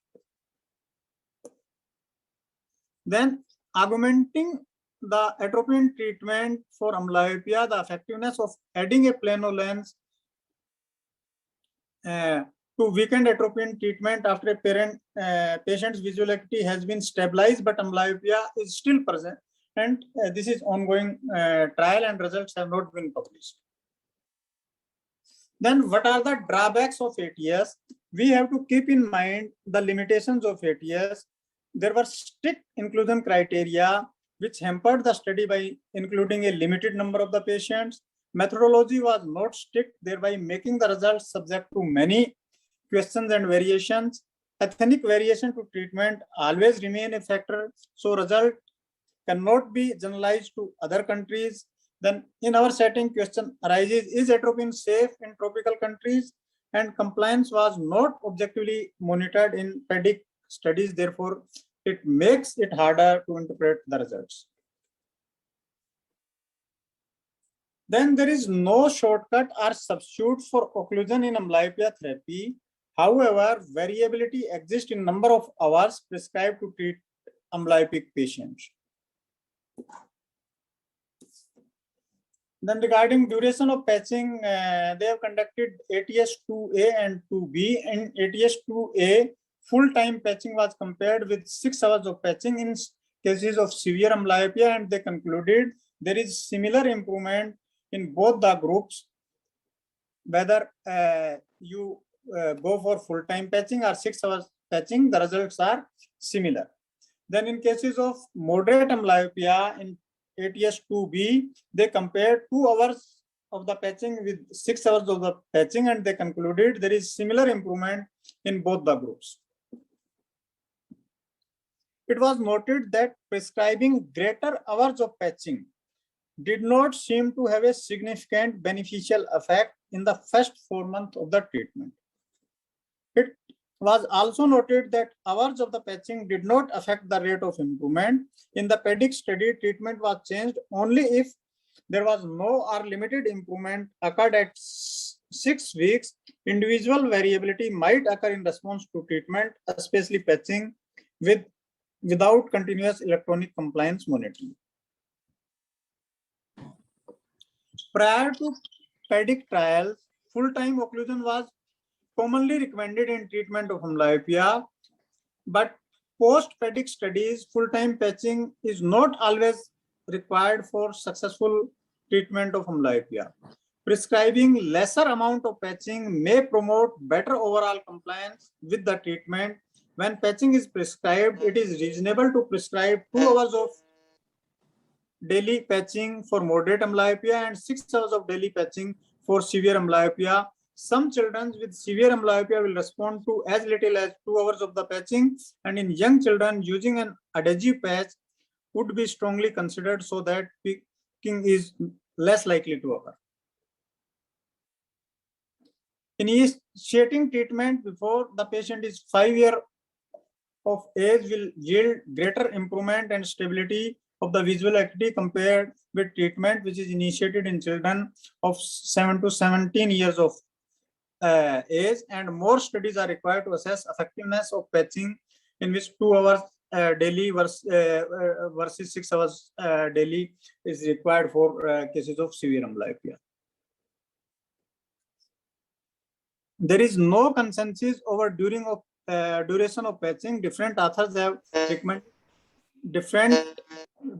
Then, augmenting the atropine treatment for amblyopia, the effectiveness of adding a plano lens to weakened atropine treatment after a patient's visual acuity has been stabilized, but amblyopia is still present. And this is ongoing trial, and results have not been published. Then what are the drawbacks of ATS? We have to keep in mind the limitations of ATS. There were strict inclusion criteria which hampered the study by including a limited number of the patients. Methodology was not strict, thereby making the results subject to many questions and variations. Ethnic variation to treatment always remain a factor, so result cannot be generalized to other countries. Then in our setting, question arises, is atropine safe in tropical countries? And compliance was not objectively monitored in PEDIC studies, therefore it makes it harder to interpret the results. Then there is no shortcut or substitute for occlusion in amblyopia therapy. However, variability exists in number of hours prescribed to treat amblyopic patients. Then regarding duration of patching, they have conducted ATS 2A and 2B. In ATS 2A, full-time patching was compared with 6 hours of patching in cases of severe amblyopia, and they concluded there is similar improvement in both the groups, whether you go for full-time patching or 6 hours patching, the results are similar. Then in cases of moderate amblyopia in ATS 2B, they compared 2 hours of the patching with 6 hours of the patching, and they concluded there is similar improvement in both the groups. It was noted that prescribing greater hours of patching did not seem to have a significant beneficial effect in the first 4 months of the treatment. It was also noted that hours of the patching did not affect the rate of improvement. In the PEDIC study, treatment was changed only if there was no or limited improvement occurred at 6 weeks. Individual variability might occur in response to treatment, especially patching without continuous electronic compliance monitoring. Prior to PEDIC trials, full-time occlusion was commonly recommended in treatment of amblyopia, but post-PEDIC studies, full-time patching is not always required for successful treatment of amblyopia. Prescribing lesser amount of patching may promote better overall compliance with the treatment. When patching is prescribed, it is reasonable to prescribe 2 hours of daily patching for moderate amblyopia and 6 hours of daily patching for severe amblyopia. Some children with severe amblyopia will respond to as little as 2 hours of the patching, and in young children, using an adhesive patch would be strongly considered so that picking is less likely to occur. Initiating treatment before the patient is 5 years of age will yield greater improvement and stability of the visual acuity compared with treatment which is initiated in children of 7 to 17 years of age, and more studies are required to assess effectiveness of patching in which 2 hours daily versus 6 hours daily is required for cases of severe amblyopia. There is no consensus over duration of patching. Different authors have recommended different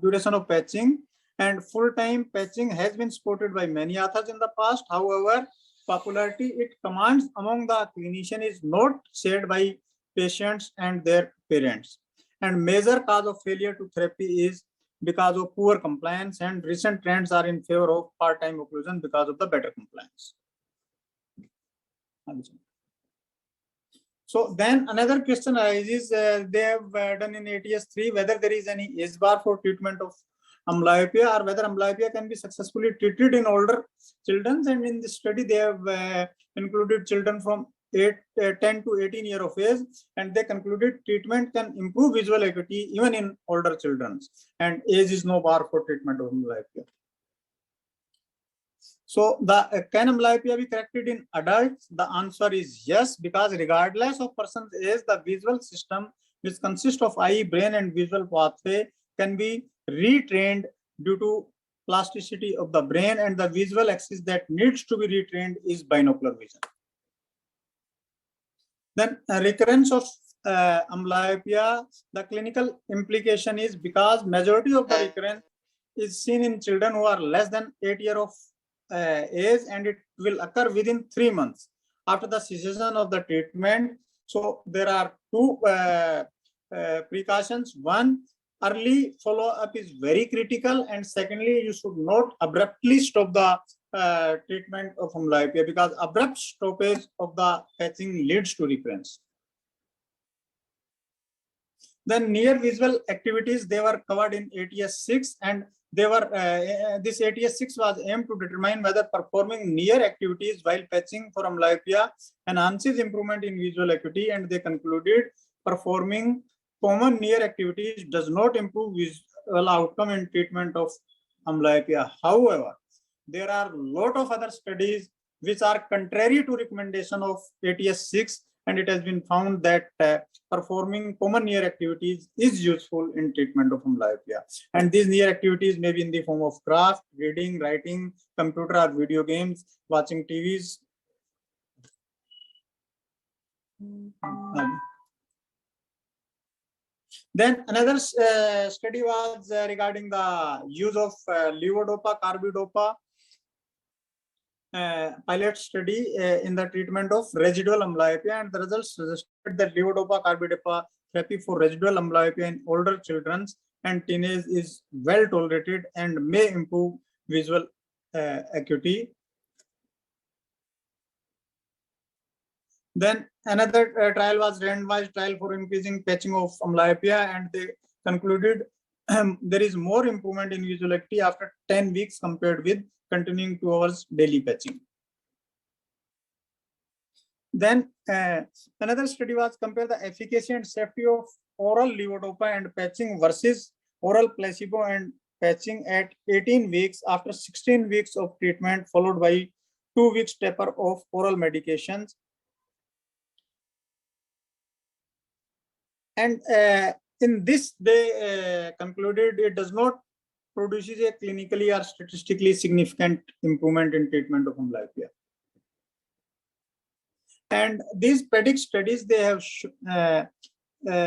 duration of patching, and full-time patching has been supported by many authors in the past. However, popularity it commands among the clinician is not shared by patients and their parents. And major cause of failure to therapy is because of poor compliance, and recent trends are in favor of part-time occlusion because of the better compliance. So then another question arises, they have done in ATS 3 whether there is any age bar for treatment of amblyopia or whether amblyopia can be successfully treated in older children. And in this study, they have included children from 10 to 18 years of age, and they concluded treatment can improve visual acuity even in older children, and age is no bar for treatment of amblyopia. So can amblyopia be corrected in adults? The answer is yes, because regardless of person's age, the visual system, which consists of eye, brain, and visual pathway, can be retrained due to plasticity of the brain, and the visual axis that needs to be retrained is binocular vision. Then recurrence of amblyopia, the clinical implication is because majority of the recurrence is seen in children who are less than 8 years of age, and it will occur within 3 months after the cessation of the treatment. So there are two precautions. One, early follow-up is very critical, and secondly, you should not abruptly stop the treatment of amblyopia, because abrupt stoppage of the patching leads to recurrence. Then near visual activities, they were covered in ATS-6, and they were this ATS-6 was aimed to determine whether performing near activities while patching for amblyopia enhances improvement in visual acuity, and they concluded performing common near activities does not improve visual outcome in treatment of amblyopia. However, there are a lot of other studies which are contrary to recommendation of ATS-6, and it has been found that performing common near activities is useful in treatment of amblyopia. And these near activities may be in the form of craft, reading, writing, computer or video games, watching TVs. Then another study was regarding the use of levodopa, carbidopa pilot study in the treatment of residual amblyopia, and the results suggested that levodopa carbidopa therapy for residual amblyopia in older children and teenage is well tolerated and may improve visual acuity. Then another trial was randomized trial for increasing patching of amblyopia, and they concluded there is more improvement in visual acuity after 10 weeks compared with continuing 2 hours daily patching. Then another study was compare the efficacy and safety of oral levodopa and patching versus oral placebo and patching at 18 weeks after 16 weeks of treatment, followed by 2 weeks taper of oral medications. And in this, they concluded it does not produces a clinically or statistically significant improvement in treatment of amblyopia. And these predict studies, they have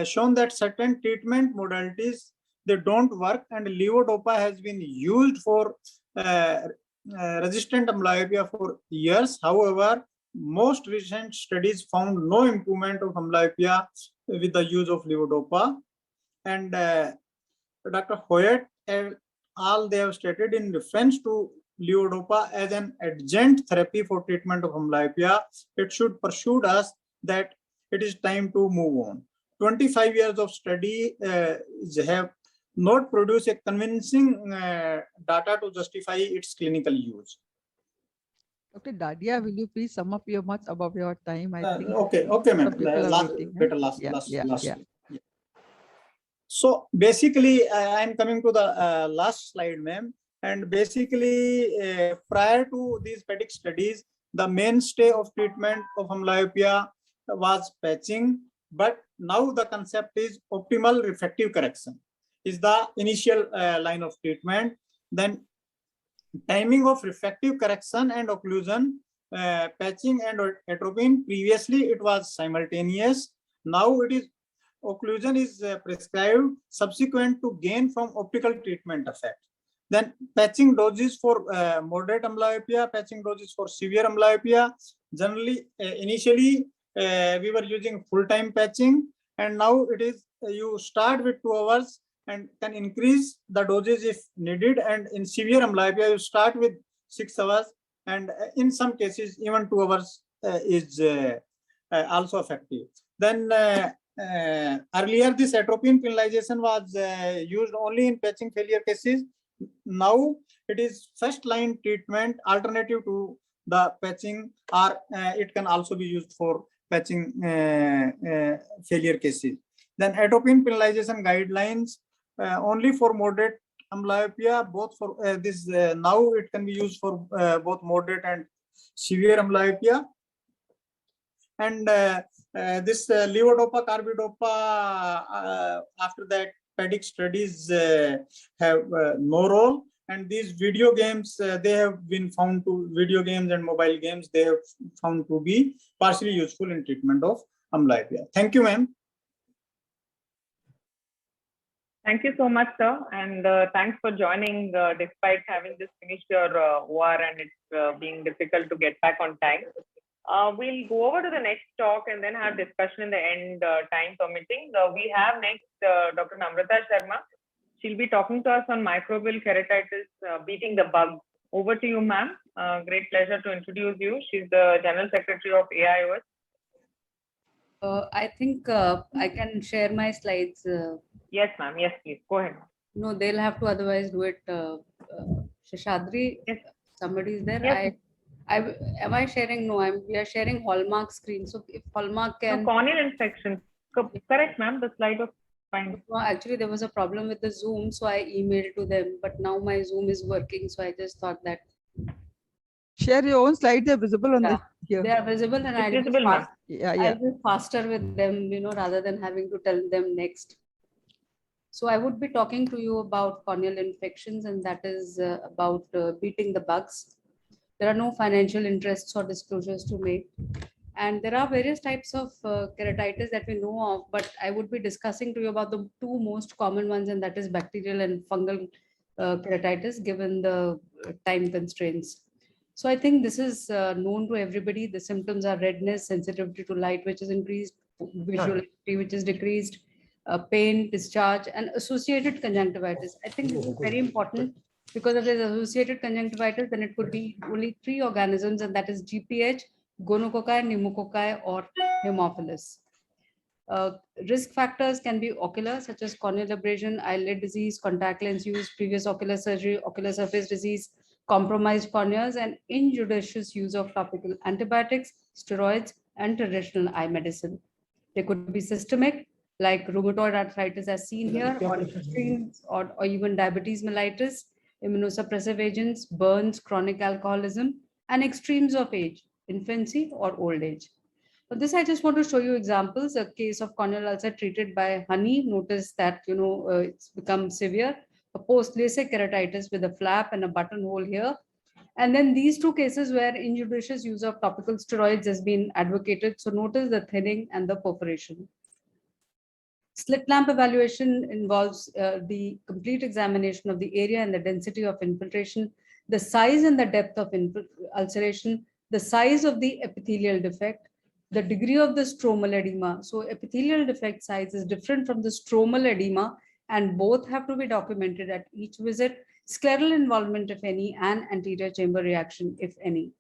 shown that certain treatment modalities, they don't work, and levodopa has been used for resistant amblyopia for years. However, most recent studies found no improvement of amblyopia with the use of levodopa. And Dr. Hoyt and all they have stated in reference to levodopa as an adjunct therapy for treatment of amblyopia, it should persuade us that it is time to move on. 25 years of study have not produced a convincing data to justify its clinical use. Dr. Dadia, will you please sum up your much above your time? I think okay, ma'am. So basically, I am coming to the last slide, ma'am. And basically, prior to these PEDIC studies, the mainstay of treatment of amblyopia was patching. But now the concept is optimal refractive correction is the initial line of treatment. Then timing of refractive correction and occlusion, patching and atropine. Previously, it was simultaneous. Now it is occlusion is prescribed subsequent to gain from optical treatment effect. Then patching doses for moderate amblyopia, patching doses for severe amblyopia. Generally, initially we were using full-time patching, and now it is you start with 2 hours and can increase the doses if needed. And in severe amblyopia, you start with 6 hours, and in some cases even 2 hours is also effective. Then earlier this atropine penalization was used only in patching failure cases. now it is first line treatment alternative to the patching, or it can also be used for patching failure cases. Then atropine penalization guidelines only for moderate amblyopia, both for this now it can be used for both moderate and severe amblyopia. And this levodopa, carbidopa, after that pedic studies have no role. And these video games, they have been found to, video games and mobile games, they have found to be partially useful in treatment of amblyopia. Thank you, ma'am. Thank you so much, sir. And thanks for joining despite having just finished your OR and it's being difficult to get back on time. We'll go over to the next talk and then have discussion in the end, time permitting. We have next Dr. Namrata Sharma. She'll be talking to us on microbial keratitis, beating the bug. Over to you, ma'am. Great pleasure to introduce you. She's the General Secretary of AIOS. I think I can share my slides. Yes, ma'am. Yes, please. Go ahead. No, they'll have to otherwise do it. Shashadri, Yes. somebody is there. Yes. Am I sharing? No, we are sharing Hallmark screen. So if Hallmark can. No, corneal infection. Correct, ma'am. The slide was fine. No, actually, there was a problem with the Zoom, so I emailed to them. But now my Zoom is working, so I just thought that. Share your own slides. They're visible on Yeah, here. they are visible, and It's visible, ma'am. Yeah. I'll be faster with them, rather than having to tell them next. So I would be talking to you about corneal infections, and that is about beating the bugs. There are no financial interests or disclosures to make. And there are various types of keratitis that we know of, but I would be discussing to you about the two most common ones, and that is bacterial and fungal keratitis, given the time constraints. So I think this is known to everybody. The symptoms are redness, sensitivity to light, which is increased, visual acuity, which is decreased, pain, discharge, and associated conjunctivitis. I think this is very important, because if there's associated conjunctivitis, then it could be only 3 organisms, and that is GPH, gonococci, pneumococci, or Haemophilus. Risk factors can be ocular, such as corneal abrasion, eyelid disease, contact lens use, previous ocular surgery, ocular surface disease, compromised corneas, and injudicious use of topical antibiotics, steroids, and traditional eye medicine. They could be systemic, like rheumatoid arthritis as seen here, or extremes, or even diabetes mellitus, immunosuppressive agents, burns, chronic alcoholism, and extremes of age, infancy or old age. For this, I just want to show you examples. A case of corneal ulcer treated by honey. Notice that it's become severe. A post-LASIK keratitis with a flap and a buttonhole here. And then these two cases where injudicious use of topical steroids has been advocated. So notice the thinning and the perforation. Slit lamp evaluation involves the complete examination of the area and the density of infiltration, the size and the depth of ulceration, the size of the epithelial defect, the degree of the stromal edema. So epithelial defect size is different from the stromal edema, and both have to be documented at each visit. Scleral involvement, if any, and anterior chamber reaction, if any.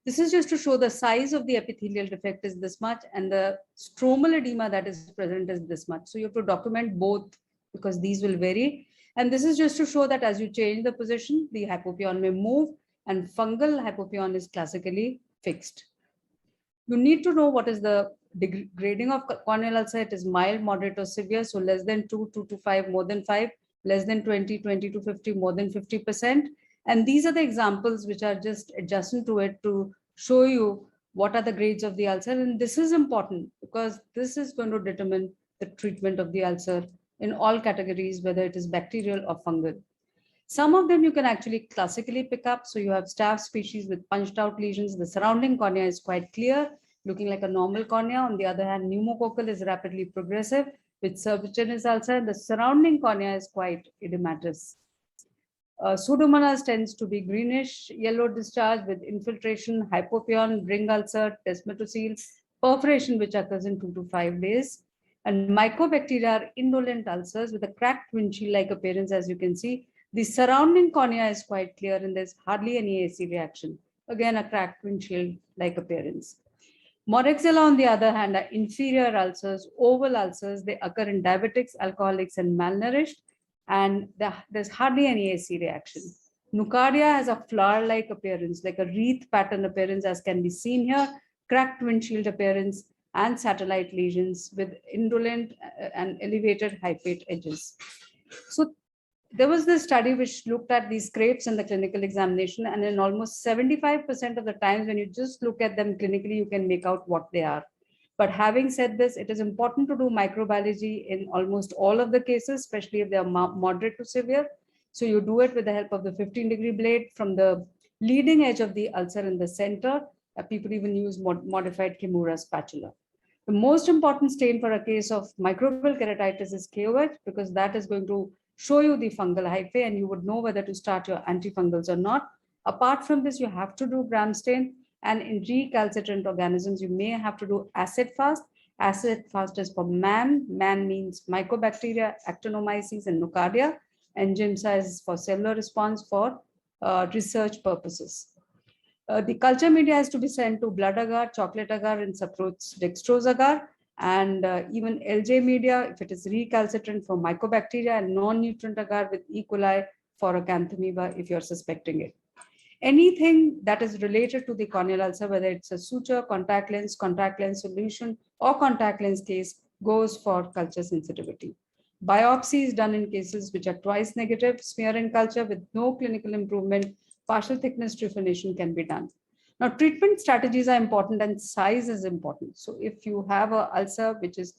This is just to show the size of the epithelial defect is this much, and the stromal edema that is present is this much. So you have to document both, because these will vary. And this is just to show that as you change the position, the hypopyon may move, and fungal hypopyon is classically fixed. You need to know what is the grading of corneal ulcer. It is mild, moderate, or severe. So less than 2, 2 to 5, more than 5, less than 20, 20 to 50, more than 50%. And these are the examples which are just adjacent to it to show you what are the grades of the ulcer. And this is important, because this is going to determine the treatment of the ulcer in all categories, whether it is bacterial or fungal. Some of them you can actually classically pick up. So you have staph species with punched out lesions. The surrounding cornea is quite clear, looking like a normal cornea. On the other hand, pneumococcal is rapidly progressive with serpiginous ulcer. The surrounding cornea is quite edematous. Pseudomonas tends to be greenish yellow discharge with infiltration, hypopyon, ring ulcer, desmetocele, perforation which occurs in 2 to 5 days. And mycobacteria are indolent ulcers with a cracked windshield-like appearance, as you can see. The surrounding cornea is quite clear, and there's hardly any AC reaction. Again, a cracked windshield-like appearance. Moraxella, on the other hand, are inferior ulcers, oval ulcers. They occur in diabetics, alcoholics, and malnourished. and there's hardly any AC reaction. Nocardia has a flower-like appearance, like a wreath pattern appearance, as can be seen here, cracked windshield appearance, and satellite lesions with indolent and elevated hypate edges. So there was this study which looked at these scrapes in the clinical examination, and in almost 75% of the times when you just look at them clinically, you can make out what they are. But having said this, it is important to do microbiology in almost all of the cases, especially if they are moderate to severe. So you do it with the help of the 15-degree blade from the leading edge of the ulcer in the center. People even use modified Kimura spatula. The most important stain for a case of microbial keratitis is KOH, because that is going to show you the fungal hyphae and you would know whether to start your antifungals or not. Apart from this, you have to do gram stain, and in recalcitrant organisms, you may have to do acid fast. Acid fast is for MAM. MAM means Mycobacteria, Actinomyces, and Nocardia, and GIMSA is for cellular response for research purposes. The culture media has to be sent to blood agar, chocolate agar, and saprotes dextrose agar, and even LJ media if it is recalcitrant for Mycobacteria, and non-nutrient agar with E. coli for Acanthamoeba if you're suspecting it. Anything that is related to the corneal ulcer, whether it's a suture, contact lens solution, or contact lens case, goes for culture sensitivity. Biopsy is done in cases which are twice negative, smear and culture with no clinical improvement, partial thickness trephonation can be done. Now, treatment strategies are important and size is important. So if you have an ulcer which is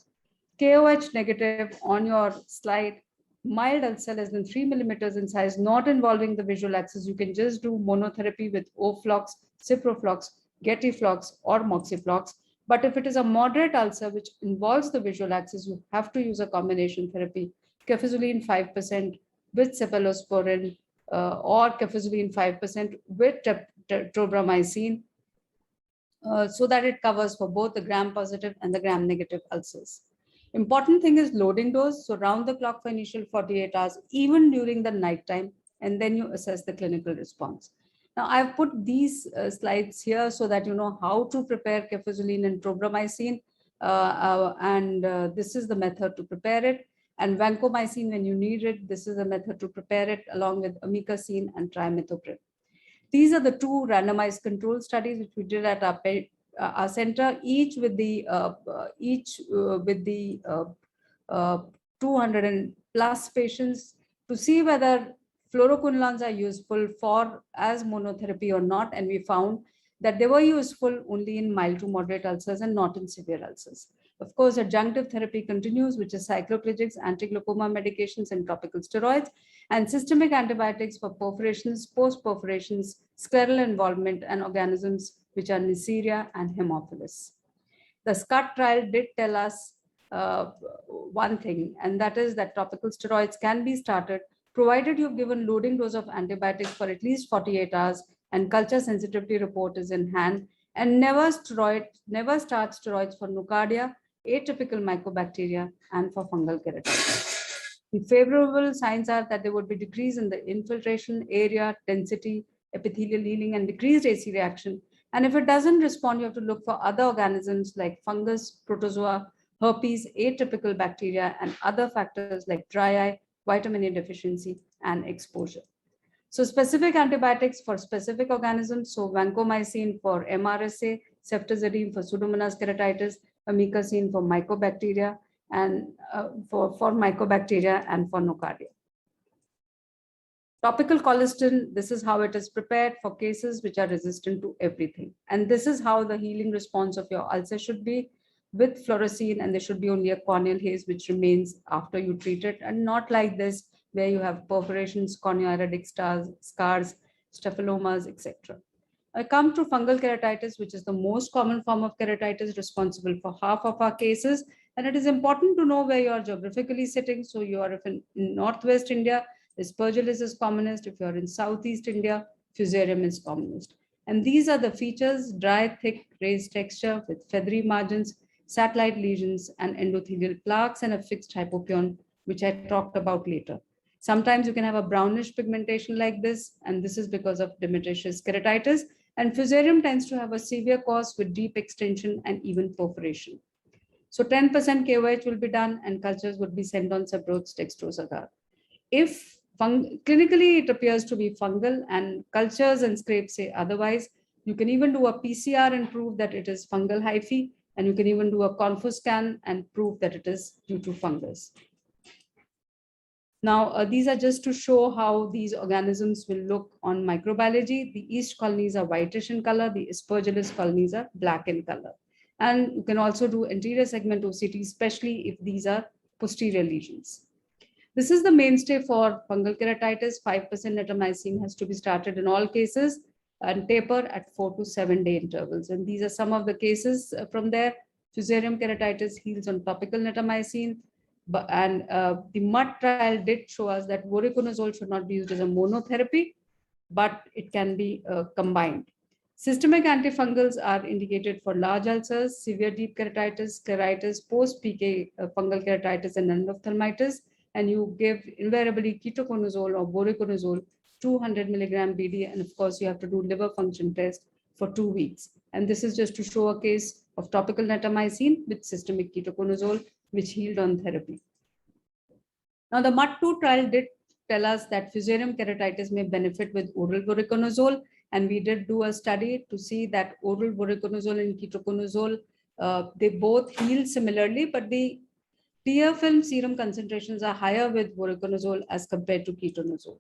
KOH negative on your slide, mild ulcer less than 3 millimeters in size, not involving the visual axis, you can just do monotherapy with Oflox, Ciproflox, Getiflox, or Moxiflox. But if it is a moderate ulcer which involves the visual axis, you have to use a combination therapy, cefazolin 5% with cephalosporin, or cefazolin 5% with tobramycin, so that it covers for both the gram-positive and the gram-negative ulcers. Important thing is loading dose, so round the clock for initial 48 hours, even during the nighttime, and then you assess the clinical response. Now, I've put these slides here so that you know how to prepare cefazolin and tobramycin, this is the method to prepare it. And vancomycin, when you need it, this is the method to prepare it, along with amikacin and trimethoprim. These are the two randomized control studies which we did at our center, each with the 200 and plus patients, to see whether fluoroquinolones are useful for as monotherapy or not. And we found that they were useful only in mild to moderate ulcers and not in severe ulcers. Of course, adjunctive therapy continues, which is cycloplegics, anti-glaucoma medications, and topical steroids, and systemic antibiotics for perforations, post-perforations, scleral involvement, and organisms which are Neisseria and Haemophilus. The SCUT trial did tell us one thing, and that is that topical steroids can be started provided you've given loading dose of antibiotics for at least 48 hours and culture sensitivity report is in hand, and never start steroids for nocardia, atypical mycobacteria, and for fungal keratitis. The favorable signs are that there would be decrease in the infiltration area, density, epithelial healing, and decreased AC reaction. And if it doesn't respond, you have to look for other organisms like fungus, protozoa, herpes, atypical bacteria, and other factors like dry eye, vitamin A deficiency, and exposure. So specific antibiotics for specific organisms, so vancomycin for MRSA, ceftazidime for Pseudomonas keratitis, amikacin for mycobacteria, and for mycobacteria and for nocardia. Topical colistin, this is how it is prepared for cases which are resistant to everything. And this is how the healing response of your ulcer should be, with fluorescein, and there should be only a corneal haze which remains after you treat it, and not like this where you have perforations, corneoiridic scars, staphylomas, etc. I come to fungal keratitis, which is the most common form of keratitis, responsible for half of our cases. And it is important to know where you are geographically sitting. So you are in Northwest India, Aspergillus is commonest. If you're in Southeast India, Fusarium is commonest. And these are the features: dry, thick, raised texture with feathery margins, satellite lesions, and endothelial plaques, and a fixed hypopyon, which I talked about later. Sometimes you can have a brownish pigmentation like this, and this is because of Demodexious keratitis. And Fusarium tends to have a severe cause with deep extension and even perforation. So 10% KOH will be done, and cultures would be sent on Sabrot's dextrose agar. if clinically it appears to be fungal and cultures and scrapes say otherwise, you can even do a PCR and prove that it is fungal hyphae, and you can even do a Confus scan and prove that it is due to fungus. Now, these are just to show how these organisms will look on microbiology. The yeast colonies are whitish in color, the Aspergillus colonies are black in color. And you can also do anterior segment OCT, especially if these are posterior lesions. This is the mainstay for fungal keratitis. 5% netamycin has to be started in all cases and taper at 4 to 7 day intervals. And these are some of the cases from there. Fusarium keratitis heals on topical netamycin. And the MUD trial did show us that voriconazole should not be used as a monotherapy, but it can be combined. Systemic antifungals are indicated for large ulcers, severe deep keratitis, scleritis, post-PK fungal keratitis, and endophthalmitis. And you give invariably ketoconazole or voriconazole 200 milligram BD. And of course, you have to do liver function test for 2 weeks. And this is just to show a case of topical netamycin with systemic ketoconazole, which healed on therapy. Now, the MUD2 trial did tell us that Fusarium keratitis may benefit with oral voriconazole, and we did do a study to see that oral voriconazole and ketoconazole, they both heal similarly, but the tear film serum concentrations are higher with voriconazole as compared to ketoconazole.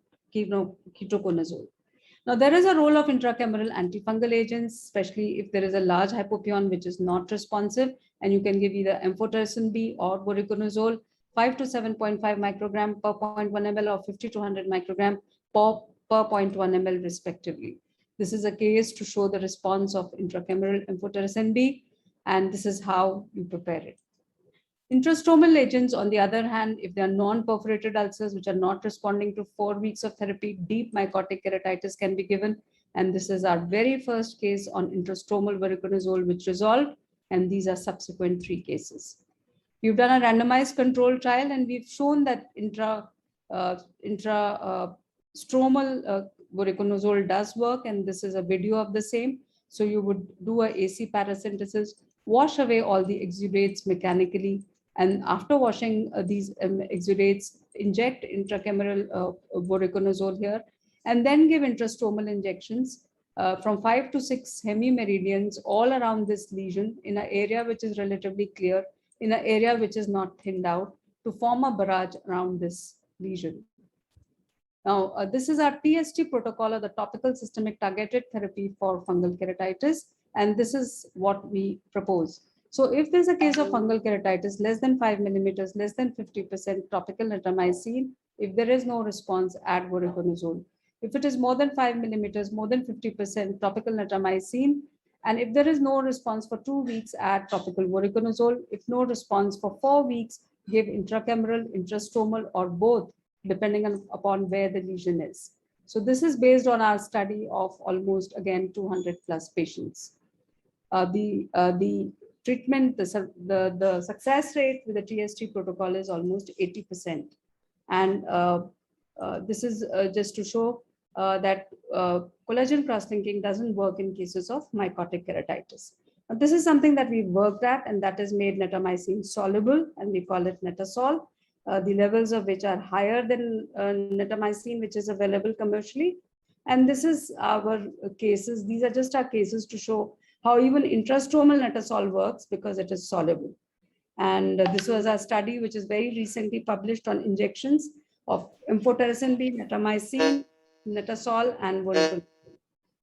Now, there is a role of intracameral antifungal agents, especially if there is a large hypopion which is not responsive, and you can give either amphotericin B or voriconazole, 5 to 7.5 microgram per 0.1 ml or 50 to 100 microgram per 0.1 ml respectively. This is a case to show the response of intracameral amphotericin B, and this is how you prepare it. Intrastromal agents, on the other hand, if they are non-perforated ulcers which are not responding to 4 weeks of therapy, deep mycotic keratitis can be given. And this is our very first case on intrastromal voriconazole which resolved, and these are subsequent 3 cases. We've done a randomized control trial, and we've shown that intrastromal voriconazole does work, and this is a video of the same. So you would do a AC parasynthesis, wash away all the exudates mechanically, and after washing these exudates, inject intracameral voriconazole here, and then give intrastromal injections from 5 to 6 hemimeridians all around this lesion in an area which is relatively clear, in an area which is not thinned out, to form a barrage around this lesion. Now, this is our TST protocol, or the topical systemic targeted therapy for fungal keratitis, and this is what we propose. So if there's a case of fungal keratitis, less than 5 millimeters, less than 50% topical netamycin. If there is no response, add voriconazole. If it is more than 5 millimeters, more than 50% topical netamycin, and if there is no response for 2 weeks, add topical voriconazole. If no response for 4 weeks, give intracameral, intrastromal, or both, depending upon where the lesion is. So this is based on our study of almost, again, 200 plus patients. The treatment, the success rate with the TST protocol is almost 80%. And this is just to show that collagen cross-linking doesn't work in cases of mycotic keratitis. Now, this is something that we've worked at, and that has made netamycin soluble, and we call it Netasol, the levels of which are higher than netamycin, which is available commercially. And this is our cases. These are just our cases to show how even intrastromal Netasol works because it is soluble. And this was a study which is very recently published on injections of amphotericin B, netamycin, Netasol, and voriconazole.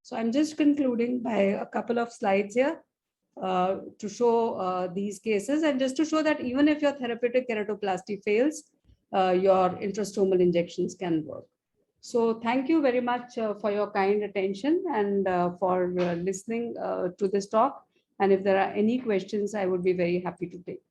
So I'm just concluding by a couple of slides here to show these cases, and just to show that even if your therapeutic keratoplasty fails, your intrastromal injections can work. So thank you very much for your kind attention and for listening to this talk. And if there are any questions, I would be very happy to take.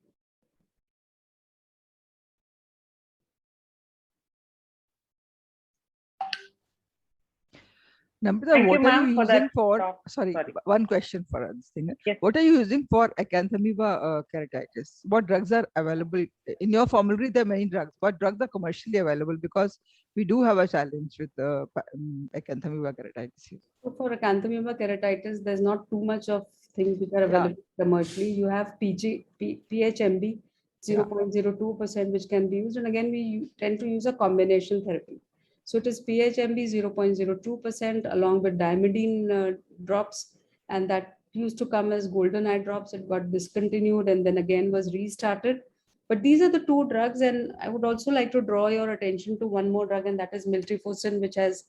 Namrata, what are you using for? talk. Sorry, one question for this thing. Yes. What are you using for acanthamoeba keratitis? What drugs are available in your formulary? There are many drugs. What drugs are commercially available? Because we do have a challenge with acanthamoeba keratitis here. So for acanthamoeba keratitis, there's not too much of things which are available commercially. You have PHMB, 0.02%, which can be used. And again, we tend to use a combination therapy. So it is PHMB 0.02% along with diamidine drops, and that used to come as golden eye drops. It got discontinued and then again was restarted. But these are the two drugs, and I would also like to draw your attention to one more drug, and that is miltriphosin, which has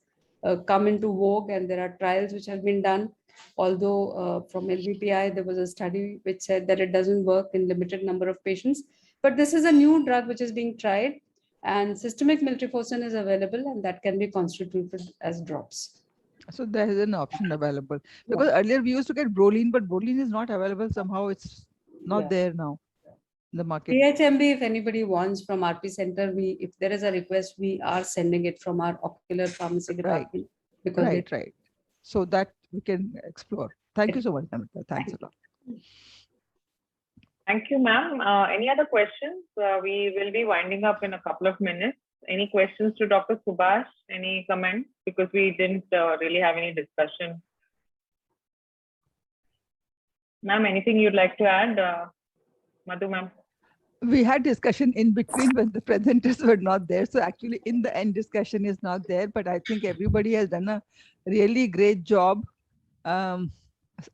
come into vogue, and there are trials which have been done. Although from LVPI, there was a study which said that it doesn't work in limited number of patients. But this is a new drug which is being tried, and systemic miltriphosin is available, and that can be constituted as drops. So there is an option available, because earlier we used to get Broline, but Broline is not available. Somehow it's not there now in the market. PHMB, if anybody wants from RP Center, if there is a request, we are sending it from our ocular pharmacy department. Because right. So that we can explore. Thank you so much, Namita. Thanks a lot. Thank you, ma'am. Any other questions? We will be winding up in a couple of minutes. Any questions to Dr. Subhash? Any comments? Because we didn't really have any discussion. Ma'am, anything you'd like to add? Madhu, ma'am. We had discussion in between when the presenters were not there. So actually in the end discussion is not there, but I think everybody has done a really great job.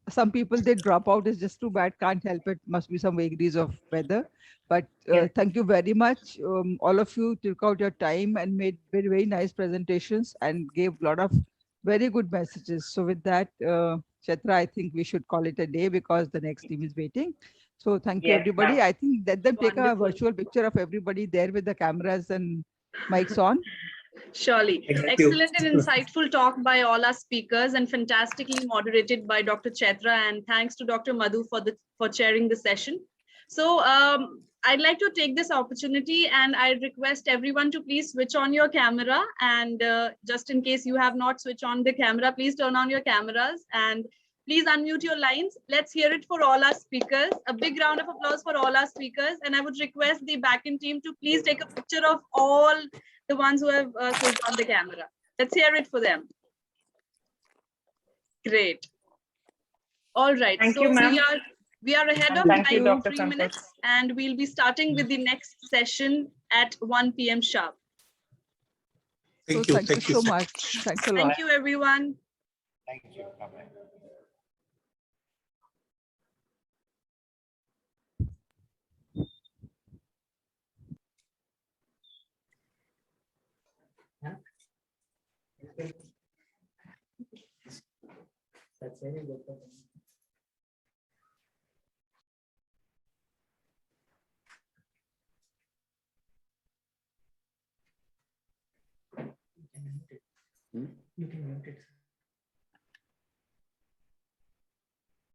Some people, they drop out, is just too bad, can't help it, must be some vagaries of weather. But thank you very much. All of you took out your time and made very, very nice presentations and gave a lot of very good messages. So with that, Chitra, I think we should call it a day because the next team is waiting. So thank you, everybody. I think let them take a virtual picture of everybody there with the cameras and mics on. Surely. Excellent and insightful talk by all our speakers and fantastically moderated by Dr. Chaitra, and thanks to Dr. Madhu for chairing the session. So I'd like to take this opportunity and I request everyone to please switch on your camera, and just in case you have not switched on the camera, please turn on your cameras and please unmute your lines. Let's hear it for all our speakers. A big round of applause for all our speakers. And I would request the back-end team to please take a picture of all the ones who have switched on the camera. Let's hear it for them. Great. All right. Thank you, ma'am. We are ahead of time in 3 minutes, and we'll be starting with the next session at 1 p.m. sharp. Thank you so much. Thanks a lot. Thank you, everyone. Thank you. Bye-bye. That's very good. You can mute it.